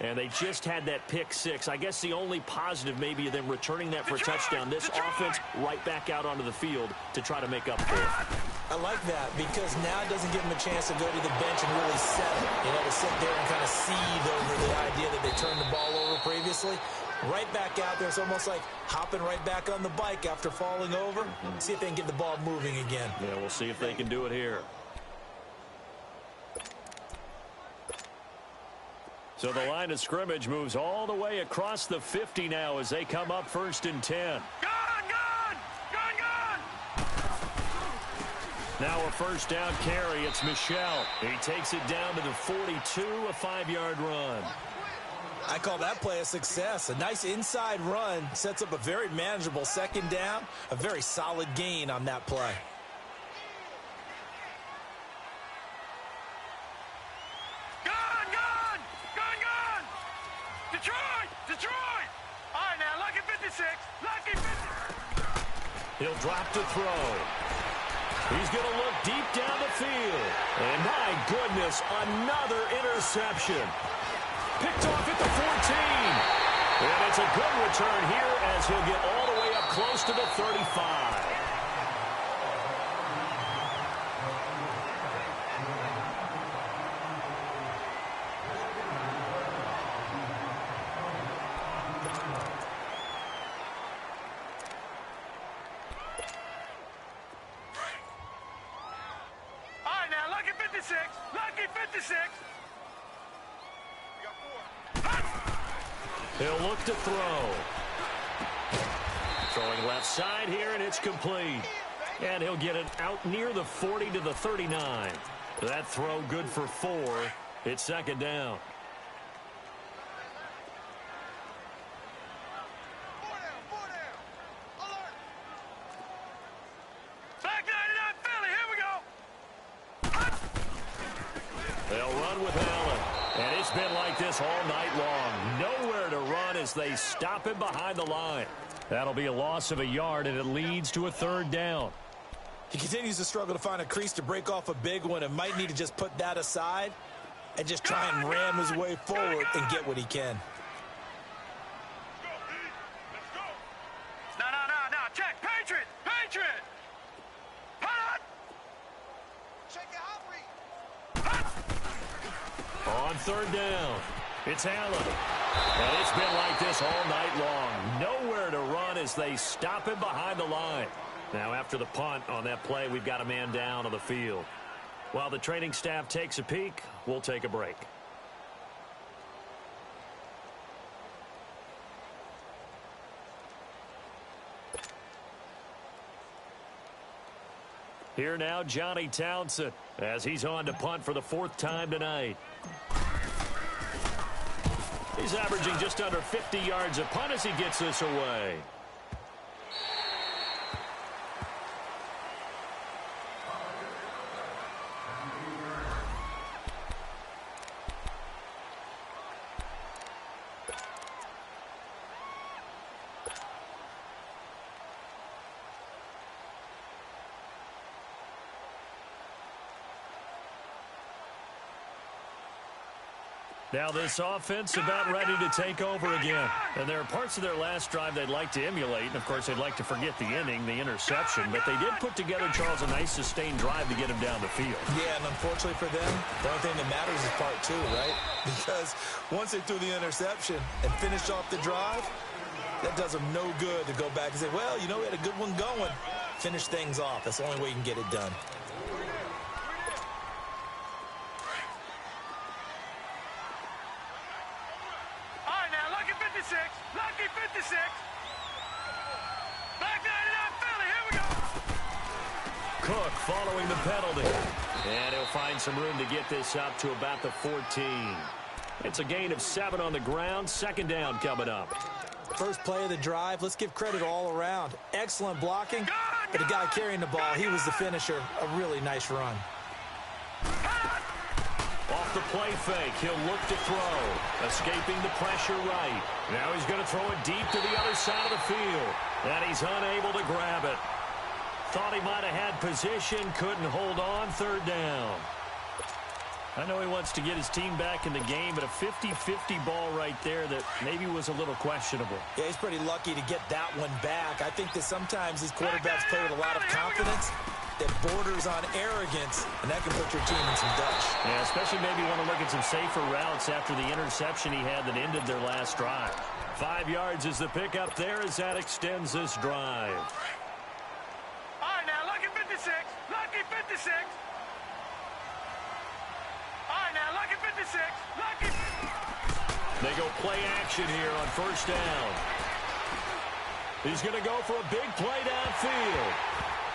And they just had that pick 6. I guess the only positive maybe of them returning that for a touchdown. This offense right back out onto the field to try to make up for it. I like that, because now it doesn't give them a chance to go to the bench and really settle. You know, to sit there and kind of seethe over the idea that they turned the ball over previously. Right back out there. It's almost like hopping right back on the bike after falling over. See if they can get the ball moving again. Yeah, we'll see if they can do it here. So the line of scrimmage moves all the way across the 50 now as they come up 1st and 10. Gone! Now a first down carry. It's Michel. He takes it down to the 42, a 5-yard run. I call that play a success. A nice inside run sets up a very manageable second down. A very solid gain on that play. Gone! Detroit! All right, now, lucky 56. He'll drop to throw. He's going to look deep down the field. And my goodness, another interception. Picked off at the 14. And it's a good return here as he'll get all the way up close to the 35. Lucky 56. He'll look to throw. Throwing left side here, and it's complete. And he'll get it out near the 40 to the 39. That throw good for 4. It's second down. Been like this all night long. Nowhere to run as they stop him behind the line. That'll be a loss of a yard, and it leads to a third down. He continues to struggle to find a crease to break off a big one and might need to just put that aside and just try and ram his way forward and get what he can. No. Check. Patriot. Hot. Check it out, Reed. On third down, it's Allen. And it's been like this all night long. Nowhere to run as they stop him behind the line. Now, after the punt on that play, we've got a man down on the field. While the training staff takes a peek, we'll take a break. Here now, Johnny Townsend, as he's on to punt for the 4th time tonight. He's averaging just under 50 yards a punt as he gets this away. Now this offense about ready to take over again. And there are parts of their last drive they'd like to emulate. And, of course, they'd like to forget the inning, the interception. But they did put together, Charles, a nice sustained drive to get him down the field. Yeah, and unfortunately for them, the only thing that matters is part 2, right? Because once they threw the interception and finished off the drive, that does them no good to go back and say, well, you know, we had a good one going. Finish things off. That's the only way you can get it done. Lucky 56. Back 99 Philly. Here we go. Cook following the penalty. And he'll find some room to get this up to about the 14. It's a gain of 7 on the ground. Second down coming up. First play of the drive. Let's give credit all around. Excellent blocking. But the guy carrying the ball, he was the finisher. A really nice run. Off the play fake, he'll look to throw. Escaping the pressure right. Now he's going to throw it deep to the other side of the field. And he's unable to grab it. Thought he might have had position, couldn't hold on. Third down. I know he wants to get his team back in the game, but a 50-50 ball right there that maybe was a little questionable. Yeah, he's pretty lucky to get that one back. I think that sometimes these quarterbacks play with a lot of confidence that borders on arrogance, and that can put your team in some dutch. Yeah, especially maybe want to look at some safer routes after the interception he had that ended their last drive. 5 yards is the pickup there as that extends this drive. All right, now, lucky 56. Lucky 56. All right, now, lucky 56. Lucky. They go play action here on first down. He's going to go for a big play downfield.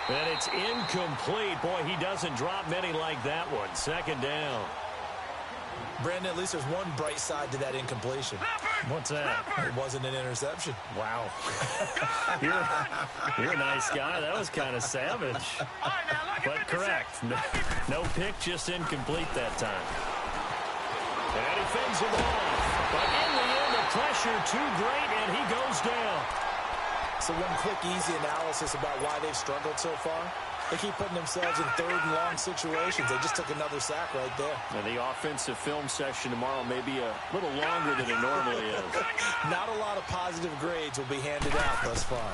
And it's incomplete. Boy, he doesn't drop many like that one. Second down. Brandon, at least there's one bright side to that incompletion. What's that? It wasn't an interception. Wow. You're a nice guy. That was kind of savage. But correct. No pick, just incomplete that time. And he fends him off. But in the end, the pressure too great, and he goes down. So one quick, easy analysis about why they've struggled so far. They keep putting themselves in third and long situations. They just took another sack right there. And the offensive film session tomorrow may be a little longer than it normally is. Not a lot of positive grades will be handed out thus far.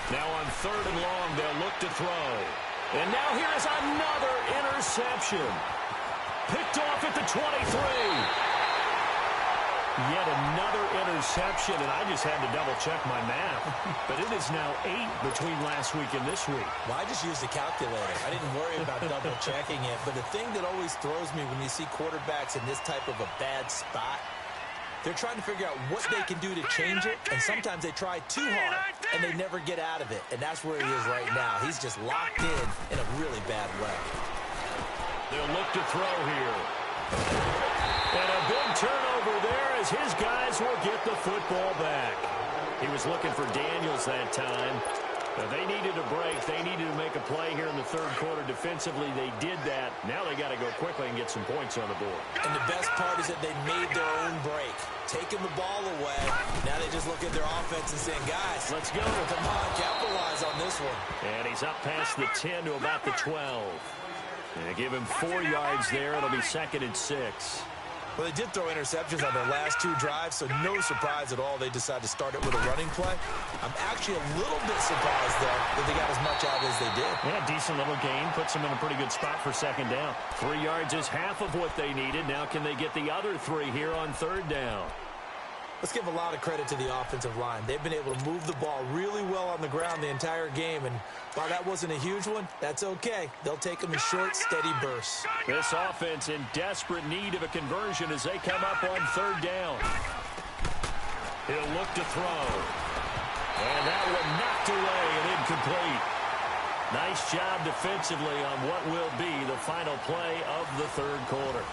Now on third and long, they'll look to throw. And now here is another interception. Picked off at the 23. Yet another interception, and I just had to double-check my math. But it is now 8 between last week and this week. Well, I just used a calculator. I didn't worry about double-checking it. But the thing that always throws me when you see quarterbacks in this type of a bad spot, they're trying to figure out what they can do to change it, and sometimes they try too hard, and they never get out of it. And that's where he is right now. He's just locked in a really bad way. They'll look to throw here. And a big turnover there as his guys will get the football back. He was looking for Daniels that time. They needed a break. They needed to make a play here in the third quarter defensively. They did that. Now they got to go quickly and get some points on the board. And the best part is that they made their own break. Taking the ball away. Now they just look at their offense and saying, guys, let's go. Come on, capitalize on this one. And he's up past the 10 to about the 12. And they give him 4 yards there. It'll be 2nd and 6. Well, they did throw interceptions on their last 2 drives, so no surprise at all they decided to start it with a running play. I'm actually a little bit surprised, though, that they got as much out as they did. Yeah, decent little gain. Puts them in a pretty good spot for 2nd down. 3 yards is half of what they needed. Now can they get the other 3 here on 3rd down? Let's give a lot of credit to the offensive line. They've been able to move the ball really well on the ground the entire game, and while that wasn't a huge one, that's okay. They'll take them in short, steady bursts. This offense in desperate need of a conversion as they come up on 3rd down. He'll look to throw. And that one knocked away and incomplete. Nice job defensively on what will be the final play of the 3rd quarter.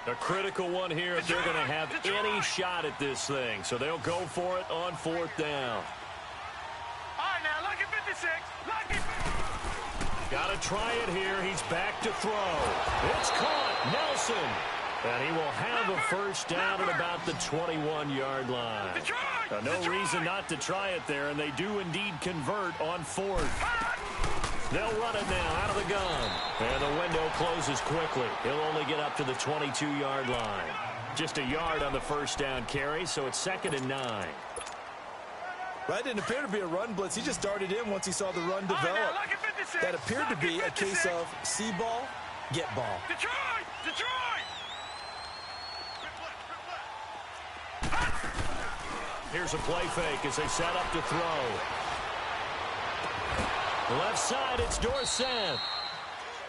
A critical one here if they're going to have any shot at this thing. So they'll go for it on 4th down. All right, now, lucky 56. Lucky 56. Got to try it here. He's back to throw. It's caught. Nelson. And he will have a 1st down at about the 21-yard line. No reason not to try it there, and they do indeed convert on 4th. They'll run it now out of the gun. And the window closes quickly. He'll only get up to the 22-yard line. Just a yard on the 1st down carry, so it's 2nd and 9. Well, that didn't appear to be a run blitz. He just darted in once he saw the run develop. That appeared to be a case of see ball, get ball. Detroit! Here's a play fake as they set up to throw. Left side, it's Dorsett.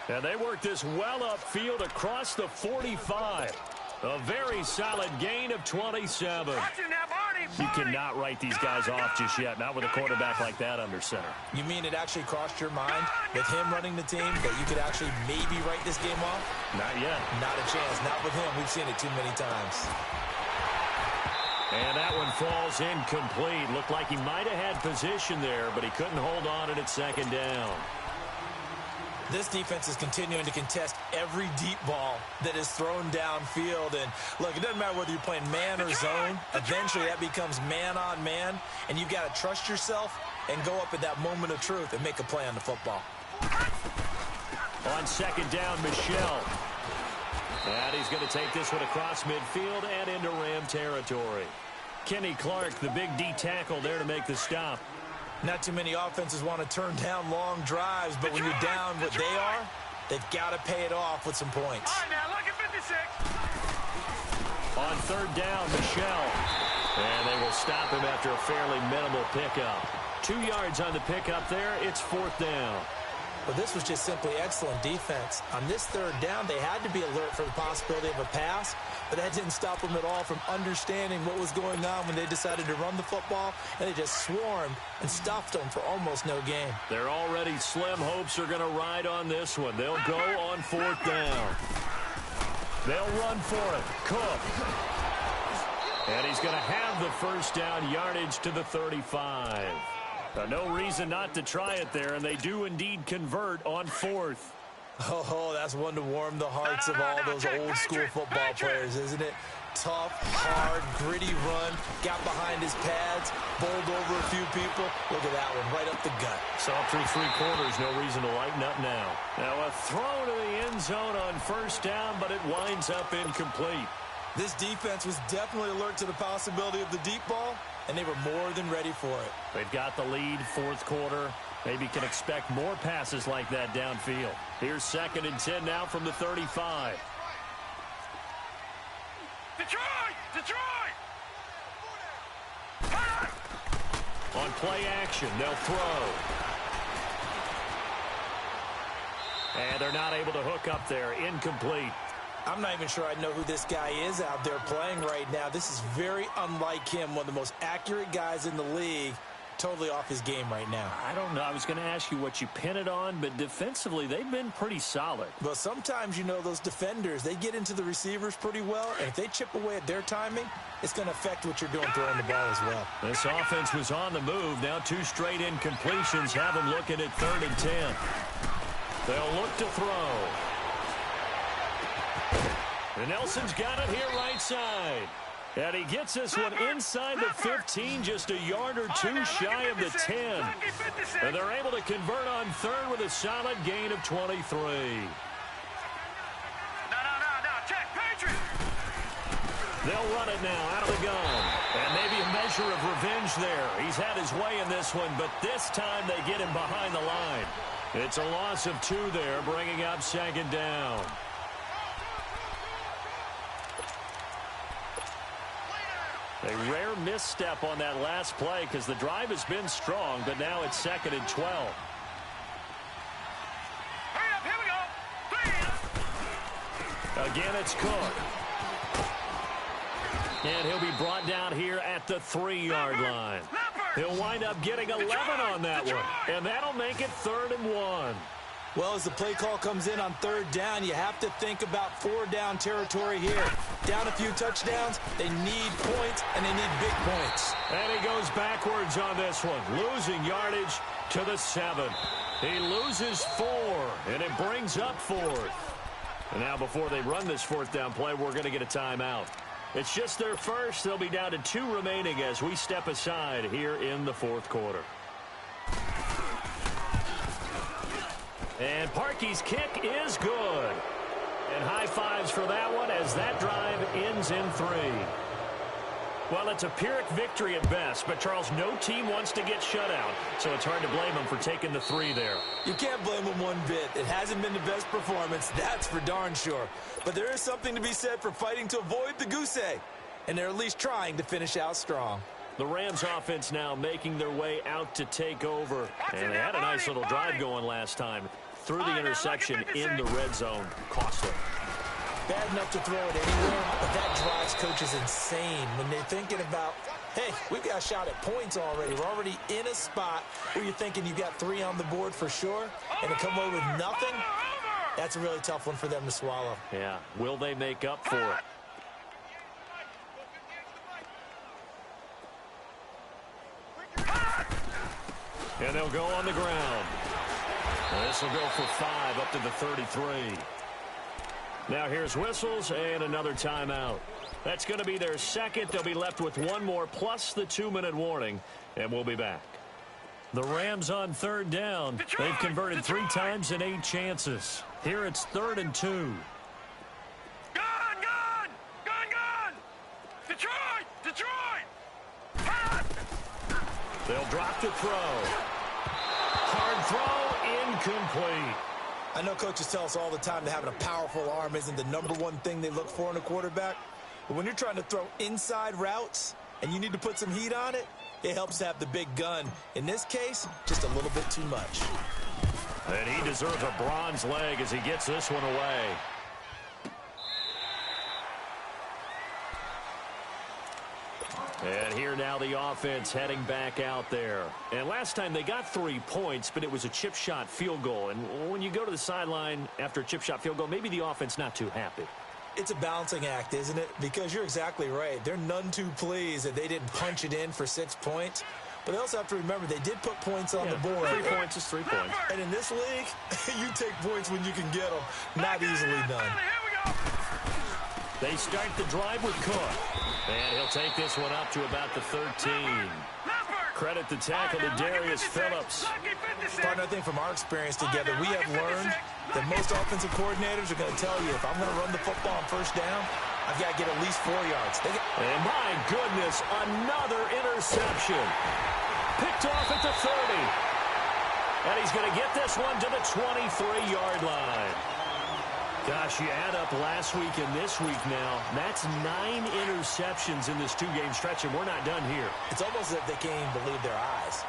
And they work this well upfield across the 45. A very solid gain of 27. You cannot write these guys off just yet, not with a quarterback like that under center. You mean it actually crossed your mind with him running the team that you could actually maybe write this game off? Not yet. Not a chance. Not with him. We've seen it too many times. And that one falls incomplete. Looked like he might have had position there, but he couldn't hold on it at 2nd down. This defense is continuing to contest every deep ball that is thrown downfield. And, look, it doesn't matter whether you're playing man or zone. Eventually, that becomes man-on-man, and you've got to trust yourself and go up at that moment of truth and make a play on the football. On 2nd down, Michel. And he's going to take this one across midfield and into Ram territory. Kenny Clark, the big D tackle there to make the stop. Not too many offenses want to turn down long drives, but when you're down what they are, they've got to pay it off with some points. All right, now, look at 56. On 3rd down, Michel. And they will stop him after a fairly minimal pickup. 2 yards on the pickup there. It's 4th down. But this was just simply excellent defense. On this 3rd down, they had to be alert for the possibility of a pass, but that didn't stop them at all from understanding what was going on when they decided to run the football, and they just swarmed and stuffed them for almost no gain. Their already slim hopes are going to ride on this one. They'll go on 4th down. They'll run for it. Cook. And he's going to have the 1st down yardage to the 35. No reason not to try it there, and they do indeed convert on 4th. Oh, that's one to warm the hearts of all those old-school football players, isn't it? Tough, hard, gritty run, got behind his pads, bowled over a few people. Look at that one, right up the gut. So through 3 quarters, no reason to lighten up now. Now a throw to the end zone on first down, but it winds up incomplete. This defense was definitely alert to the possibility of the deep ball, and they were more than ready for it. They've got the lead, 4th quarter. Maybe can expect more passes like that downfield. Here's 2nd and 10 now from the 35. Detroit! Detroit! On play action, they'll throw. And they're not able to hook up there. Incomplete. I'm not even sure I know who this guy is out there playing right now. This is very unlike him, one of the most accurate guys in the league. Totally off his game right now. I don't know. I was going to ask you what you pin it on, but defensively, they've been pretty solid. Well, sometimes, you know, those defenders, they get into the receivers pretty well, and if they chip away at their timing, it's going to affect what you're doing throwing the ball as well. This offense was on the move. Now 2 straight incompletions have them looking at 3rd and 10. They'll look to throw. And Nelson's got it here right side. And he gets this one inside the 15, just a yard or 2 shy of the 10. And they're able to convert on 3rd with a solid gain of 23. Check, Patriot! They'll run it now out of the gun. And maybe a measure of revenge there. He's had his way in this one, but this time they get him behind the line. It's a loss of 2 there, bringing up 2nd down. A rare misstep on that last play because the drive has been strong, but now it's 2nd and 12. Hurry up, here we go. Again, it's Cook. And he'll be brought down here at the 3-yard line. He'll wind up getting 11 on that one, and that'll make it 3rd and 1. Well, as the play call comes in on 3rd down, you have to think about 4-down territory here. Down a few touchdowns, they need points, and they need big points. And he goes backwards on this one, losing yardage to the 7. He loses 4, and it brings up 4th. And now before they run this 4th down play, we're going to get a timeout. It's just their first. They'll be down to 2 remaining as we step aside here in the 4th quarter. And Parkey's kick is good. And high fives for that one as that drive ends in 3. Well, it's a Pyrrhic victory at best, but Charles, no team wants to get shut out, so it's hard to blame them for taking the 3 there. You can't blame them one bit. It hasn't been the best performance, that's for darn sure. But there is something to be said for fighting to avoid the goose egg, and they're at least trying to finish out strong. The Rams offense now making their way out to take over, and they had a nice little drive going last time. Through the interception in the red zone, costly. Bad enough to throw it anywhere, but that drives coaches insane when they're thinking about, hey, we've got a shot at points already. We're already in a spot where you're thinking you got 3 on the board for sure, and to come away with nothing, that's a really tough one for them to swallow. Yeah, will they make up for it? And they'll go on the ground. This will go for 5 up to the 33. Now here's whistles and another timeout. That's going to be their 2nd. They'll be left with 1 more plus the 2-minute warning, and we'll be back. The Rams on 3rd down. They've converted 3 times in 8 chances. Here it's 3rd and 2. Gun! Detroit! They'll drop to throw. Hard throw, incomplete. I know coaches tell us all the time that having a powerful arm isn't the #1 thing they look for in a quarterback. But when you're trying to throw inside routes and you need to put some heat on it, it helps to have the big gun. In this case, just a little bit too much. And he deserves a bronze leg as he gets this one away. And here now the offense heading back out there. And last time they got 3 points, but it was a chip shot field goal. And when you go to the sideline after a chip shot field goal, maybe the offense not too happy. It's a balancing act, isn't it? Because you're exactly right. They're none too pleased that they didn't punch it in for 6 points. But they also have to remember they did put points on the board. 3 points is 3 points. And in this league, you take points when you can get them. Not easily done. They start the drive with Cook. And he'll take this one up to about the 13. Credit the tackle to Darius Phillips. Partner, I think from our experience together, we have learned that most offensive coordinators are going to tell you, if I'm going to run the football on first down, I've got to get at least 4 yards. And my goodness, another interception. Picked off at the 30. And he's going to get this one to the 23-yard line. Gosh, you add up last week and this week now. That's 9 interceptions in this 2-game stretch, and we're not done here. It's almost as if they can't even believe their eyes.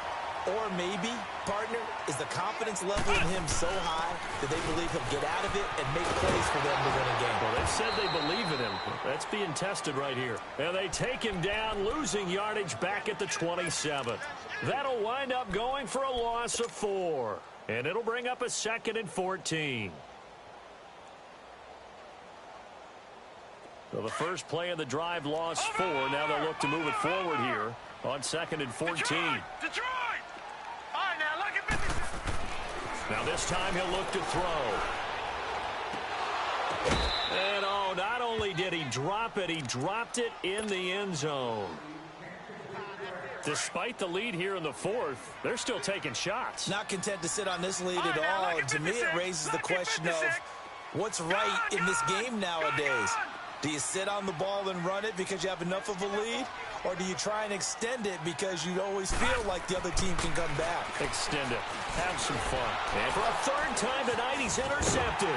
Or maybe, partner, is the confidence level in him so high that they believe he'll get out of it and make plays for them to win a game. Well, they've said they believe in him. That's being tested right here. And they take him down, losing yardage back at the 27. That'll wind up going for a loss of 4. And it'll bring up a 2nd and 14. So the first play of the drive lost 4. Now they'll look to move it forward here on 2nd and 14. Detroit! All right, now look at 56. Now this time he'll look to throw. And oh, not only did he drop it, he dropped it in the end zone. Despite the lead here in the 4th, they're still taking shots. Not content to sit on this lead at all. And to me, it raises the question of what's right in this game nowadays. Do you sit on the ball and run it because you have enough of a lead? Or do you try and extend it because you always feel like the other team can come back? Extend it. Have some fun. And for a 3rd time tonight, he's intercepted.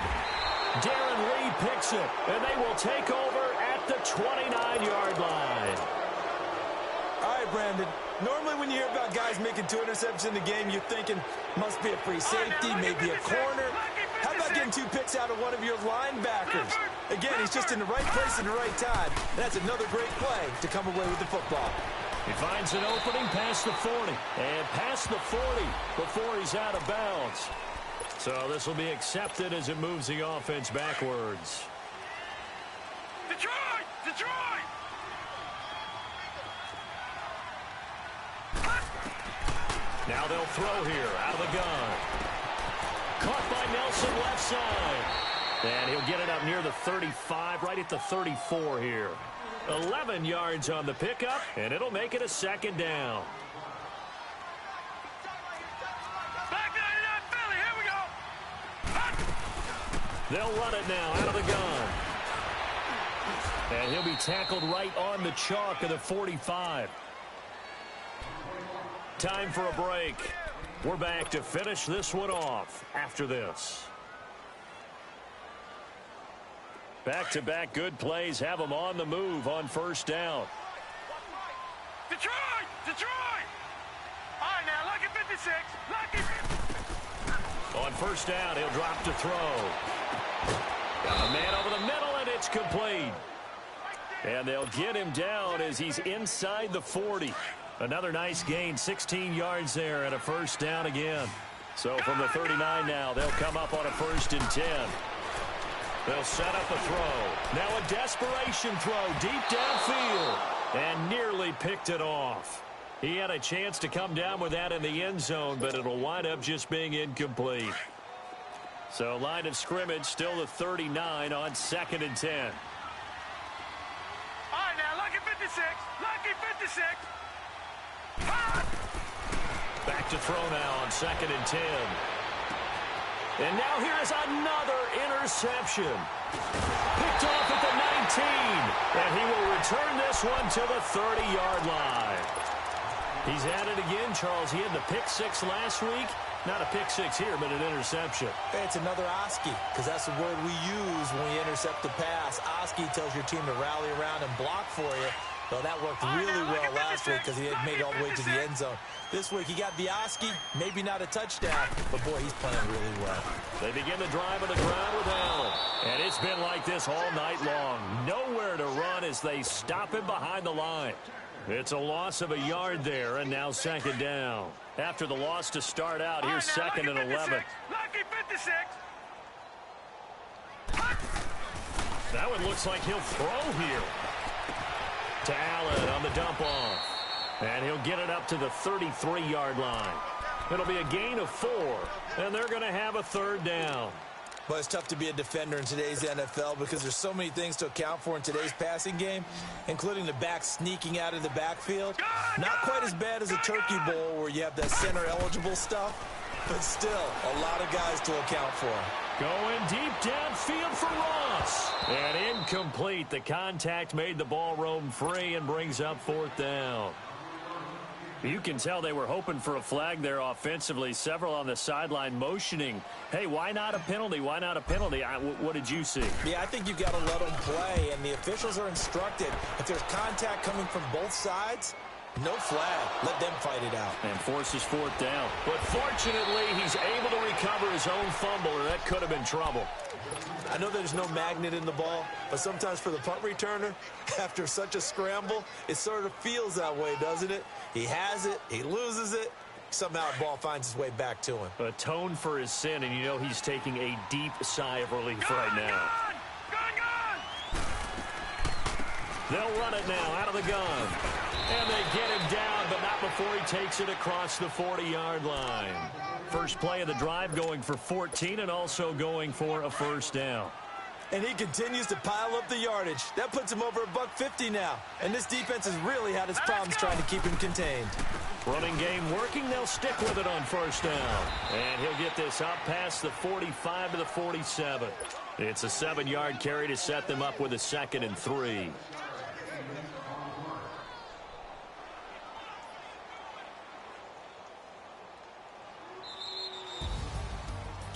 Darren Lee picks it, and they will take over at the 29-yard line. All right, Brandon. Normally when you hear about guys making 2 interceptions in the game, you're thinking must be a free safety, maybe a corner. How about getting 2 picks out of one of your linebackers? Again, he's just in the right place at the right time. That's another great play to come away with the football. He finds an opening past the 40. And past the 40 before he's out of bounds. So this will be accepted as it moves the offense backwards. Detroit! Detroit! Now they'll throw here out of the gun. Caught by Nelson left side. And he'll get it up near the 35, right at the 34 here. 11 yards on the pickup, and it'll make it a 2nd down. Back 99 Philly, here we go! They'll run it now out of the gun. And he'll be tackled right on the chalk of the 45. Time for a break. We're back to finish this one off after this. Back-to-back good plays have them on the move on 1st down. Detroit! Detroit! All right, now look at 56. Look at... On 1st down, he'll drop to throw. Got a man over the middle, and it's complete. And they'll get him down as he's inside the 40. Another nice gain, 16 yards there, and a 1st down again. So from the 39 now, they'll come up on a 1st and 10. They'll set up a throw. Now a desperation throw deep downfield. And nearly picked it off. He had a chance to come down with that in the end zone, but it'll wind up just being incomplete. So line of scrimmage still the 39 on 2nd and 10. All right, now look at 56. Look at 56. Back to throw now on 2nd and 10. And now here is another interception. Picked off at the 19. And he will return this one to the 30-yard line. He's at it again, Charles. He had the pick 6 last week. Not a pick 6 here, but an interception. It's another Oski, because that's the word we use when we intercept the pass. Oski tells your team to rally around and block for you. So that worked really well last week because he had made it all the way to the end zone. This week he got the Oski, maybe not a touchdown, but boy, he's playing really well. They begin the drive on the ground with Allen. And it's been like this all night long. Nowhere to run as they stop him behind the line. It's a loss of a yard there, and now 2nd down. After the loss to start out, here's 2nd and 11. Lucky 56. That one looks like he'll throw here. To Allen on the dump off. And he'll get it up to the 33-yard line. It'll be a gain of 4, and they're going to have a third down. Well, it's tough to be a defender in today's NFL because there's so many things to account for in today's passing game, including the back sneaking out of the backfield. Not quite as bad as a turkey bowl where you have that center-eligible stuff, but still a lot of guys to account for. Going deep downfield for Ross. And incomplete. The contact made the ball roam free and brings up 4th down. You can tell they were hoping for a flag there offensively. Several on the sideline motioning, hey, why not a penalty? Why not a penalty? What did you see? Yeah, I think you've got to let them play, and the officials are instructed. If there's contact coming from both sides, no flag. Let them fight it out. And forces 4th down. But fortunately, he's able to recover his own fumble, or that could have been trouble. I know there's no magnet in the ball, but sometimes for the punt returner, after such a scramble, it sort of feels that way, doesn't it? He has it, he loses it, somehow the ball finds its way back to him. Atone for his sin, and you know he's taking a deep sigh of relief right now. They'll run it now out of the gun. And they get him down, but not before he takes it across the 40-yard line. First play of the drive going for 14 and also going for a first down. And he continues to pile up the yardage. That puts him over $150 now. And this defense has really had its problems trying to keep him contained. Running game working. They'll stick with it on first down. And he'll get this up past the 45 to the 47. It's a 7-yard carry to set them up with a 2nd and 3.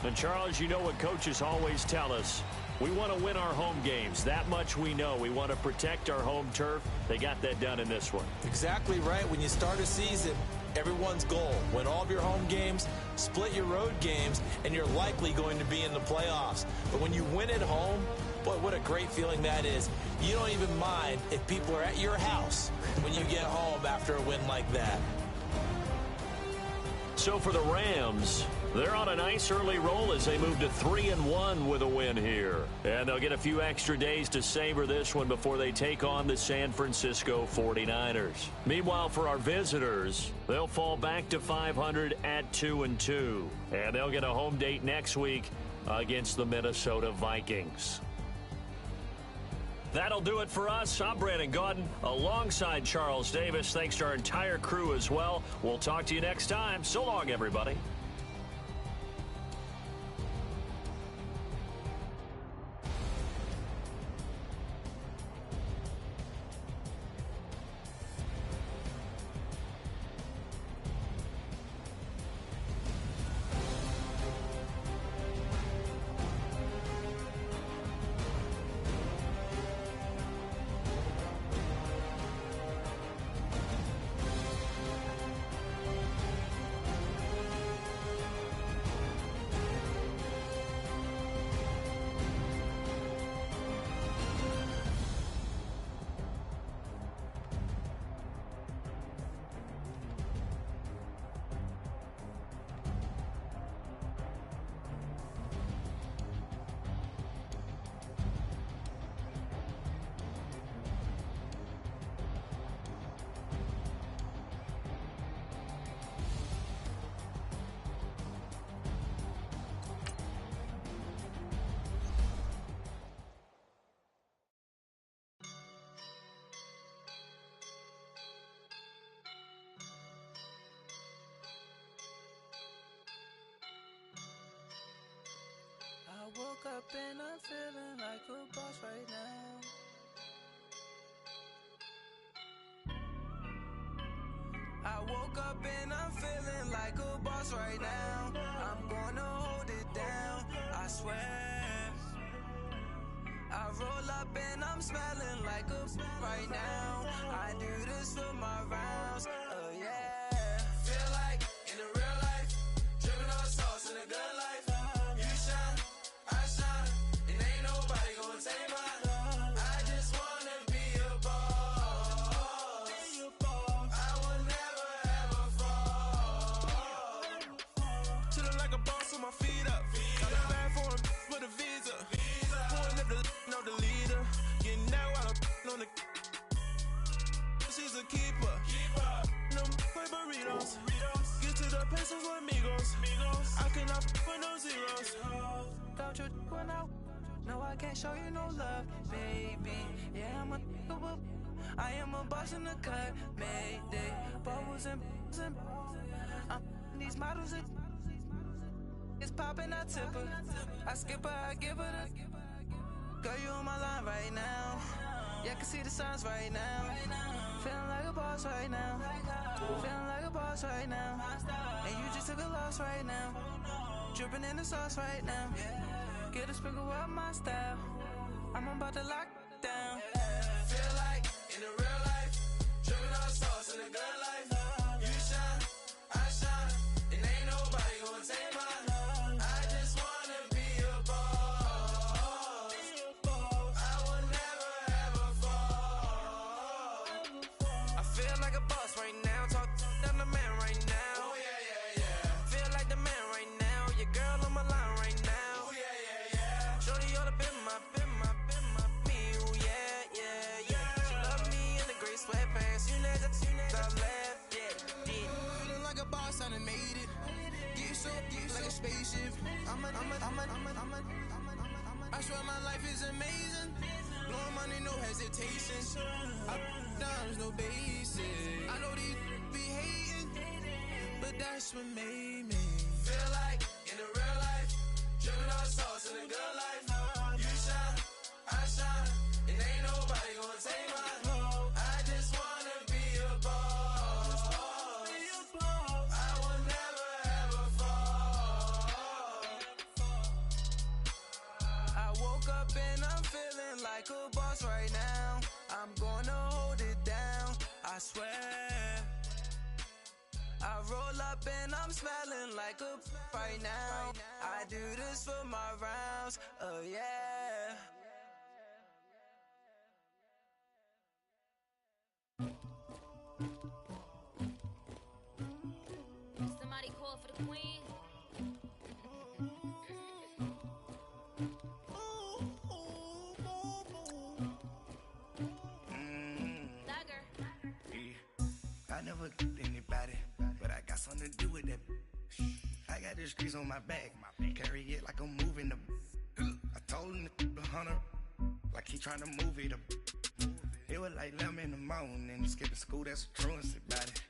And, Charles, you know what coaches always tell us. We want to win our home games. That much we know. We want to protect our home turf. They got that done in this one. Exactly right. When you start a season, everyone's goal, win all of your home games, split your road games, and you're likely going to be in the playoffs. But when you win at home, boy, what a great feeling that is. You don't even mind if people are at your house when you get home after a win like that. So for the Rams, they're on a nice early roll as they move to 3-1 with a win here. And they'll get a few extra days to savor this one before they take on the San Francisco 49ers. Meanwhile, for our visitors, they'll fall back to 500 at 2-2. And they'll get a home date next week against the Minnesota Vikings. That'll do it for us. I'm Brandon Gaudin alongside Charles Davis. Thanks to our entire crew as well. We'll talk to you next time. So long, everybody. I woke up and I'm feeling like a boss right now. I woke up and I'm feeling like a boss right now. I'm gonna hold it down, I swear. I roll up and I'm smelling like a right now. I do this for my rounds, oh yeah. Feel like in the real life, dripping on sauce in a good life. You shine, I shine, and ain't nobody gonna take mine. I just wanna be a boss. I will never ever fall. Chillin' like a boss with my feet up. Got a bag for him with a visa. Pulling up the know the leader. Getting that while I'm on the. She's a keeper. out your when out. No, I can't show you no love, baby. Yeah, I am a boss in the cut, Mayday. Bubbles and these models are it's popping, I tip her. I skip her, I give her the girl, you on my line right now. Yeah, I can see the signs right now. Feeling like a boss right now. Feeling like a boss right now. And you just took a loss right now. Dripping in the sauce right now. Get a sprinkle up my style. I'm about to lock down. Feel like in the real life, dripping on sauce in the good life. You shine, I shine, and ain't nobody gonna take mine. I just wanna be a boss. I will never ever fall. I feel like a boss right now. Talk to the man right now. Oh yeah, yeah, yeah. Feel like the man right now. Your girl on my line right now. Oh yeah, yeah, yeah. Shorty oughta been my me. Ooh yeah, yeah, yeah. She love me in the gray sweatpants. You never left, yeah. Feeling like a boss, I done made it. Get so like a spaceship. I swear my life is amazing. Blowing money, no hesitation. Up, downs, no basic. I know these be hating, but that's what made me Feel like in the real life, dripping on sauce in the good life. You shine, I shine, and ain't nobody gonna take mine. I just wanna be a boss. I will never ever fall. I woke up and I'm feeling like a boss right now. I'm gonna hold it down, I swear. I roll up and I'm smelling like a right now. I do this for my rounds, oh yeah. Somebody call for the queen. Dagger. I never anybody, but I got something to do with that. I got the streets on my back, carry it like I'm moving the. I told him the hunter, like he trying to move it up. It was like 11 in the morning, skipping school, that's a truancy about it.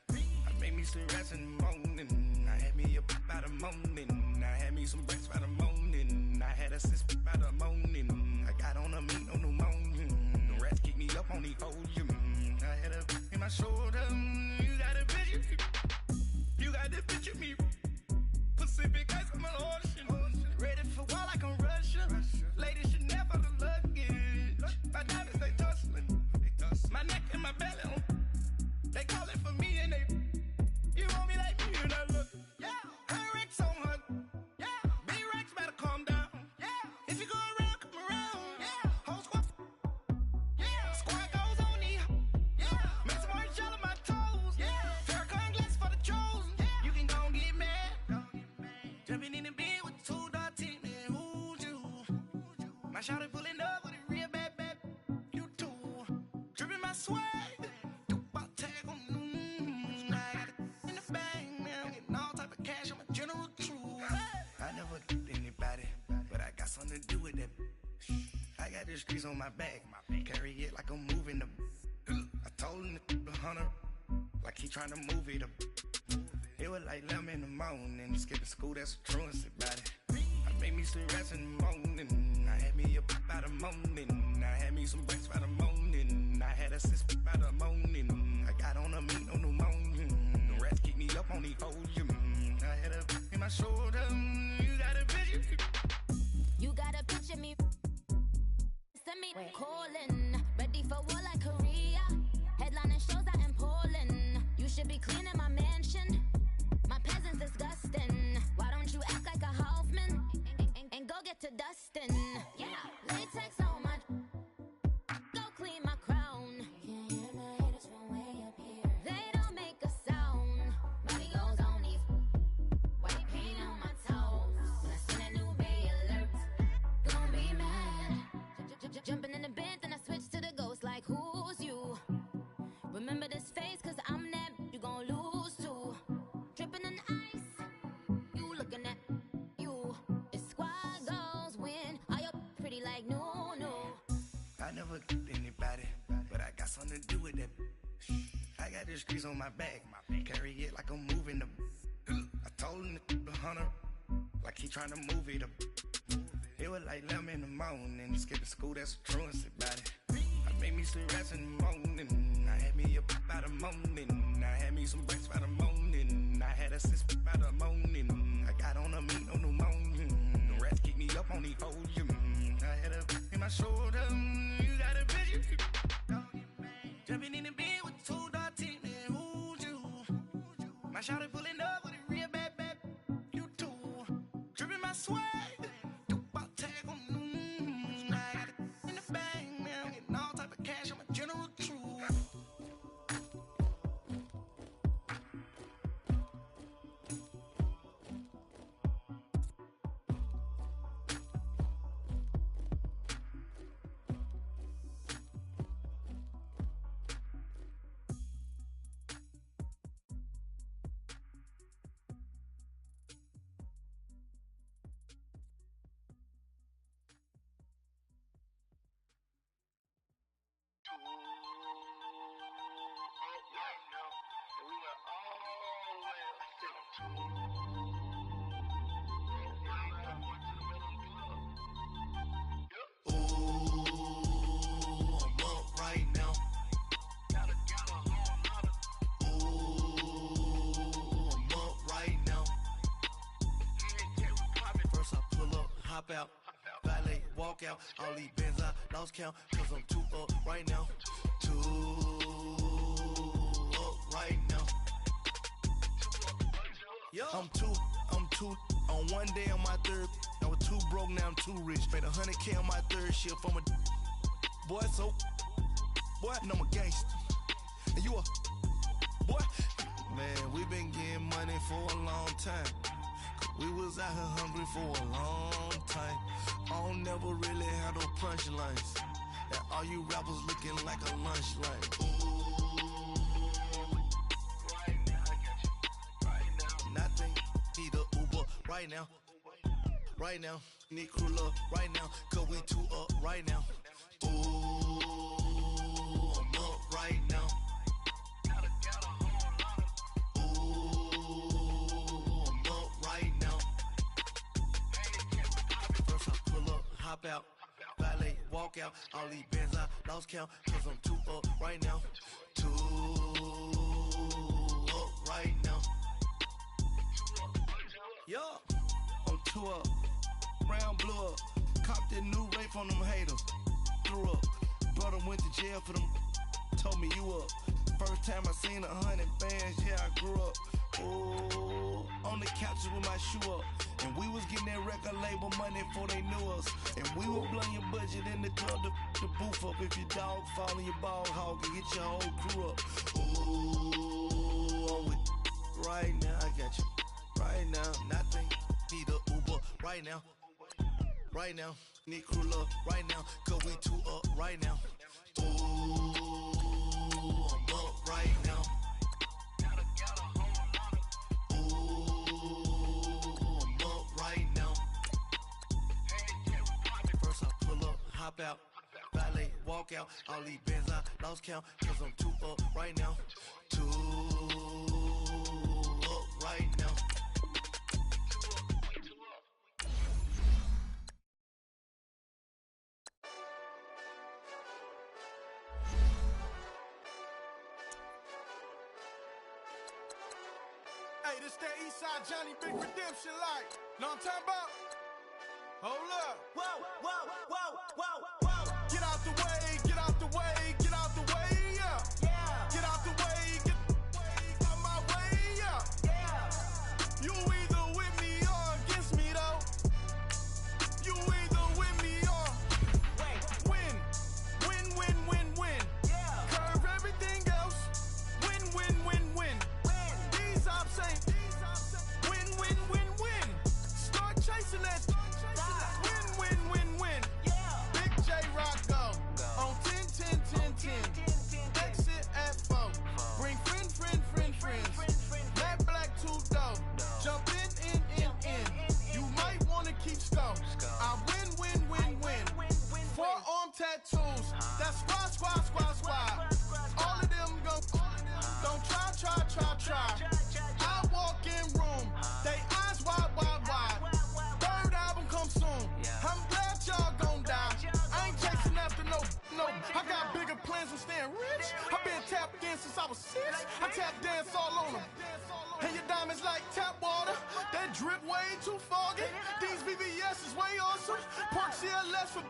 I made me some rats in the morning, I had me up by the morning, I had me some breaks by the morning, I had a sis by the morning, I got on a meat on the morning, the rats keep me up on the podium, I had a in my shoulder, you got a picture, you got the picture of me, Pacific ice on my ocean, ready for war like I'm Russia, ladies should never the luggage, my diamonds they tussling, my neck and my belly, they calling for me and they, you want me like me and I look, yeah, her Rex on her, yeah, big Rex better calm down, yeah, if you go around, come around, yeah, whole squad, yeah, squad goes on me, yeah, make some orange gel on my toes, yeah, Farrakhan glass for the chosen, yeah, you can go and get mad, jumping in the bed with 2 dark teeth, man, who's you, my shawty pulling up with a real bad, you too, dripping my swag, something to do with that. I got the streets on my back, carry it like I'm moving the. I told him the hunter, like he trying to move it up. It was like 11 in the morning, skipping school, that's a truancy about it. I made me some rats in the morning, I had me up by the morning, I had me some breaks by the morning, I had a sis by the morning, I got on a meat on the morning, the rats keep me up on the podium, I had a in my shoulder, you got a picture. You got a picture me. Send me calling. Ready for war like Korea. Headlining shows out in Poland. You should be cleaning my mansion. My peasants disgusting. Why don't you act like a Hoffman and go get to dustin'? Yeah, latex on my. Go clean my never anybody, but I got something to do with that. I got this grease on my back, carry it like I'm moving the. I told him the hunter, like he trying to move it up. It was like 11 in the morning, skipping school, that's a truancy about it. I made me some rats in the morning, I had me up by the morning, I had me some breaks by the morning, I had a sis by the morning, I got on a meat on the morning, the rats keep me up on the podium, I had a in my shoulder, you got a vision, jumping in the bed with 2 dark teeth, man, who's you? My shawty pulling up with a real bad, you too, dripping my swag. Hop out, valet, walk out, all these bins I lost count, cause I'm 2 up right now, 2 up right now. I'm two, on one day on my third, I was 2 broke, now I'm 2 rich, made 100K on my third shift, I'm a boy, so, boy, and I'm a gangster, and you a, boy, man, we been getting money for a long time. We was out here hungry for a long time. I don't never really have no punchlines. And all you rappers looking like a lunch line. Right now, I got you. Right now. Nothing, need a Uber right now. Right now, need crew love right now. Cause we 2 up right now. Ooh, I'm up right now. Hop out, valet, walk out, all these bins I lost count, cause I'm 2 up right now, 2 up right now. Yo, I'm 2 up, round blew up, copped that new rape on them haters, threw up, brother went to jail for them, told me you up, first time I seen 100 bands, yeah I grew up. Ooh, on the couches with my shoe up. And we was getting that record label money before they knew us. And we were blowing your budget in the club to boof up. If your dog fall in your ball hog and get your whole crew up. Ooh, I'm with right now, I got you. Right now, nothing, need a Uber right now. Right now, need crew love right now. Cause we 2 up right now. Ooh, I'm up right now. Hop out, valet, walk out, all these bins I lost count, cause I'm 2 up right now, 2 up right now. Hey, this that Eastside Johnny Big Redemption like, know what I'm talking about? Hold up. Whoa, whoa, whoa, whoa, whoa. Get out the way, get out the way, get out the way, yeah. Yeah. Get out the way, get out my way, yeah. Yeah. You either with me or against me, though. You either with me or win. Win, win, win, win. Yeah. Curve everything else. Win, win, win, win. These ops ain't. Win, win, win, win. Start chasing that. Win, win, win, win. Yeah. Big J Rock go. dance, I'm staying rich. I've been tapped in since I was 6. I tap dance all on them. And your diamonds like tap water. That drip way too foggy. These VVS is way awesome. Park CLS for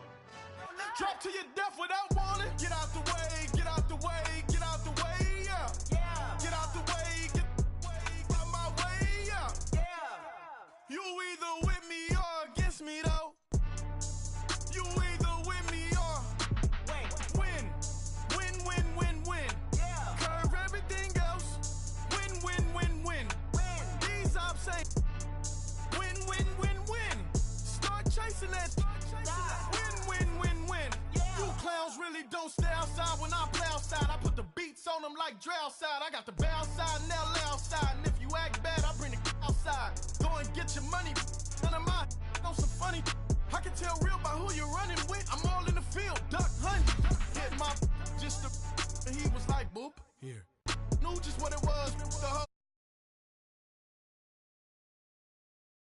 drop to your death without warning. Get out the way, get out the way, get out the way, yeah. Get out the way, get out my way, yeah. You either with me or against me though. You either with me or win. Win, win, win, win. Curve everything else. Win, win, win, win. These ops say win, win, win, win. Start chasing that. Win, win, win, win. You clowns really don't stay outside when I play outside. I put the beats on them like Dre outside. I got the bow side and LA outside. And if you act bad, I bring the outside. Go and get your money. None of my know some funny. I can tell real by who you're running with. I'm all in the field, duck hunting. Hit my just the and he was like, boop. Here. Knew just what it was. The hoe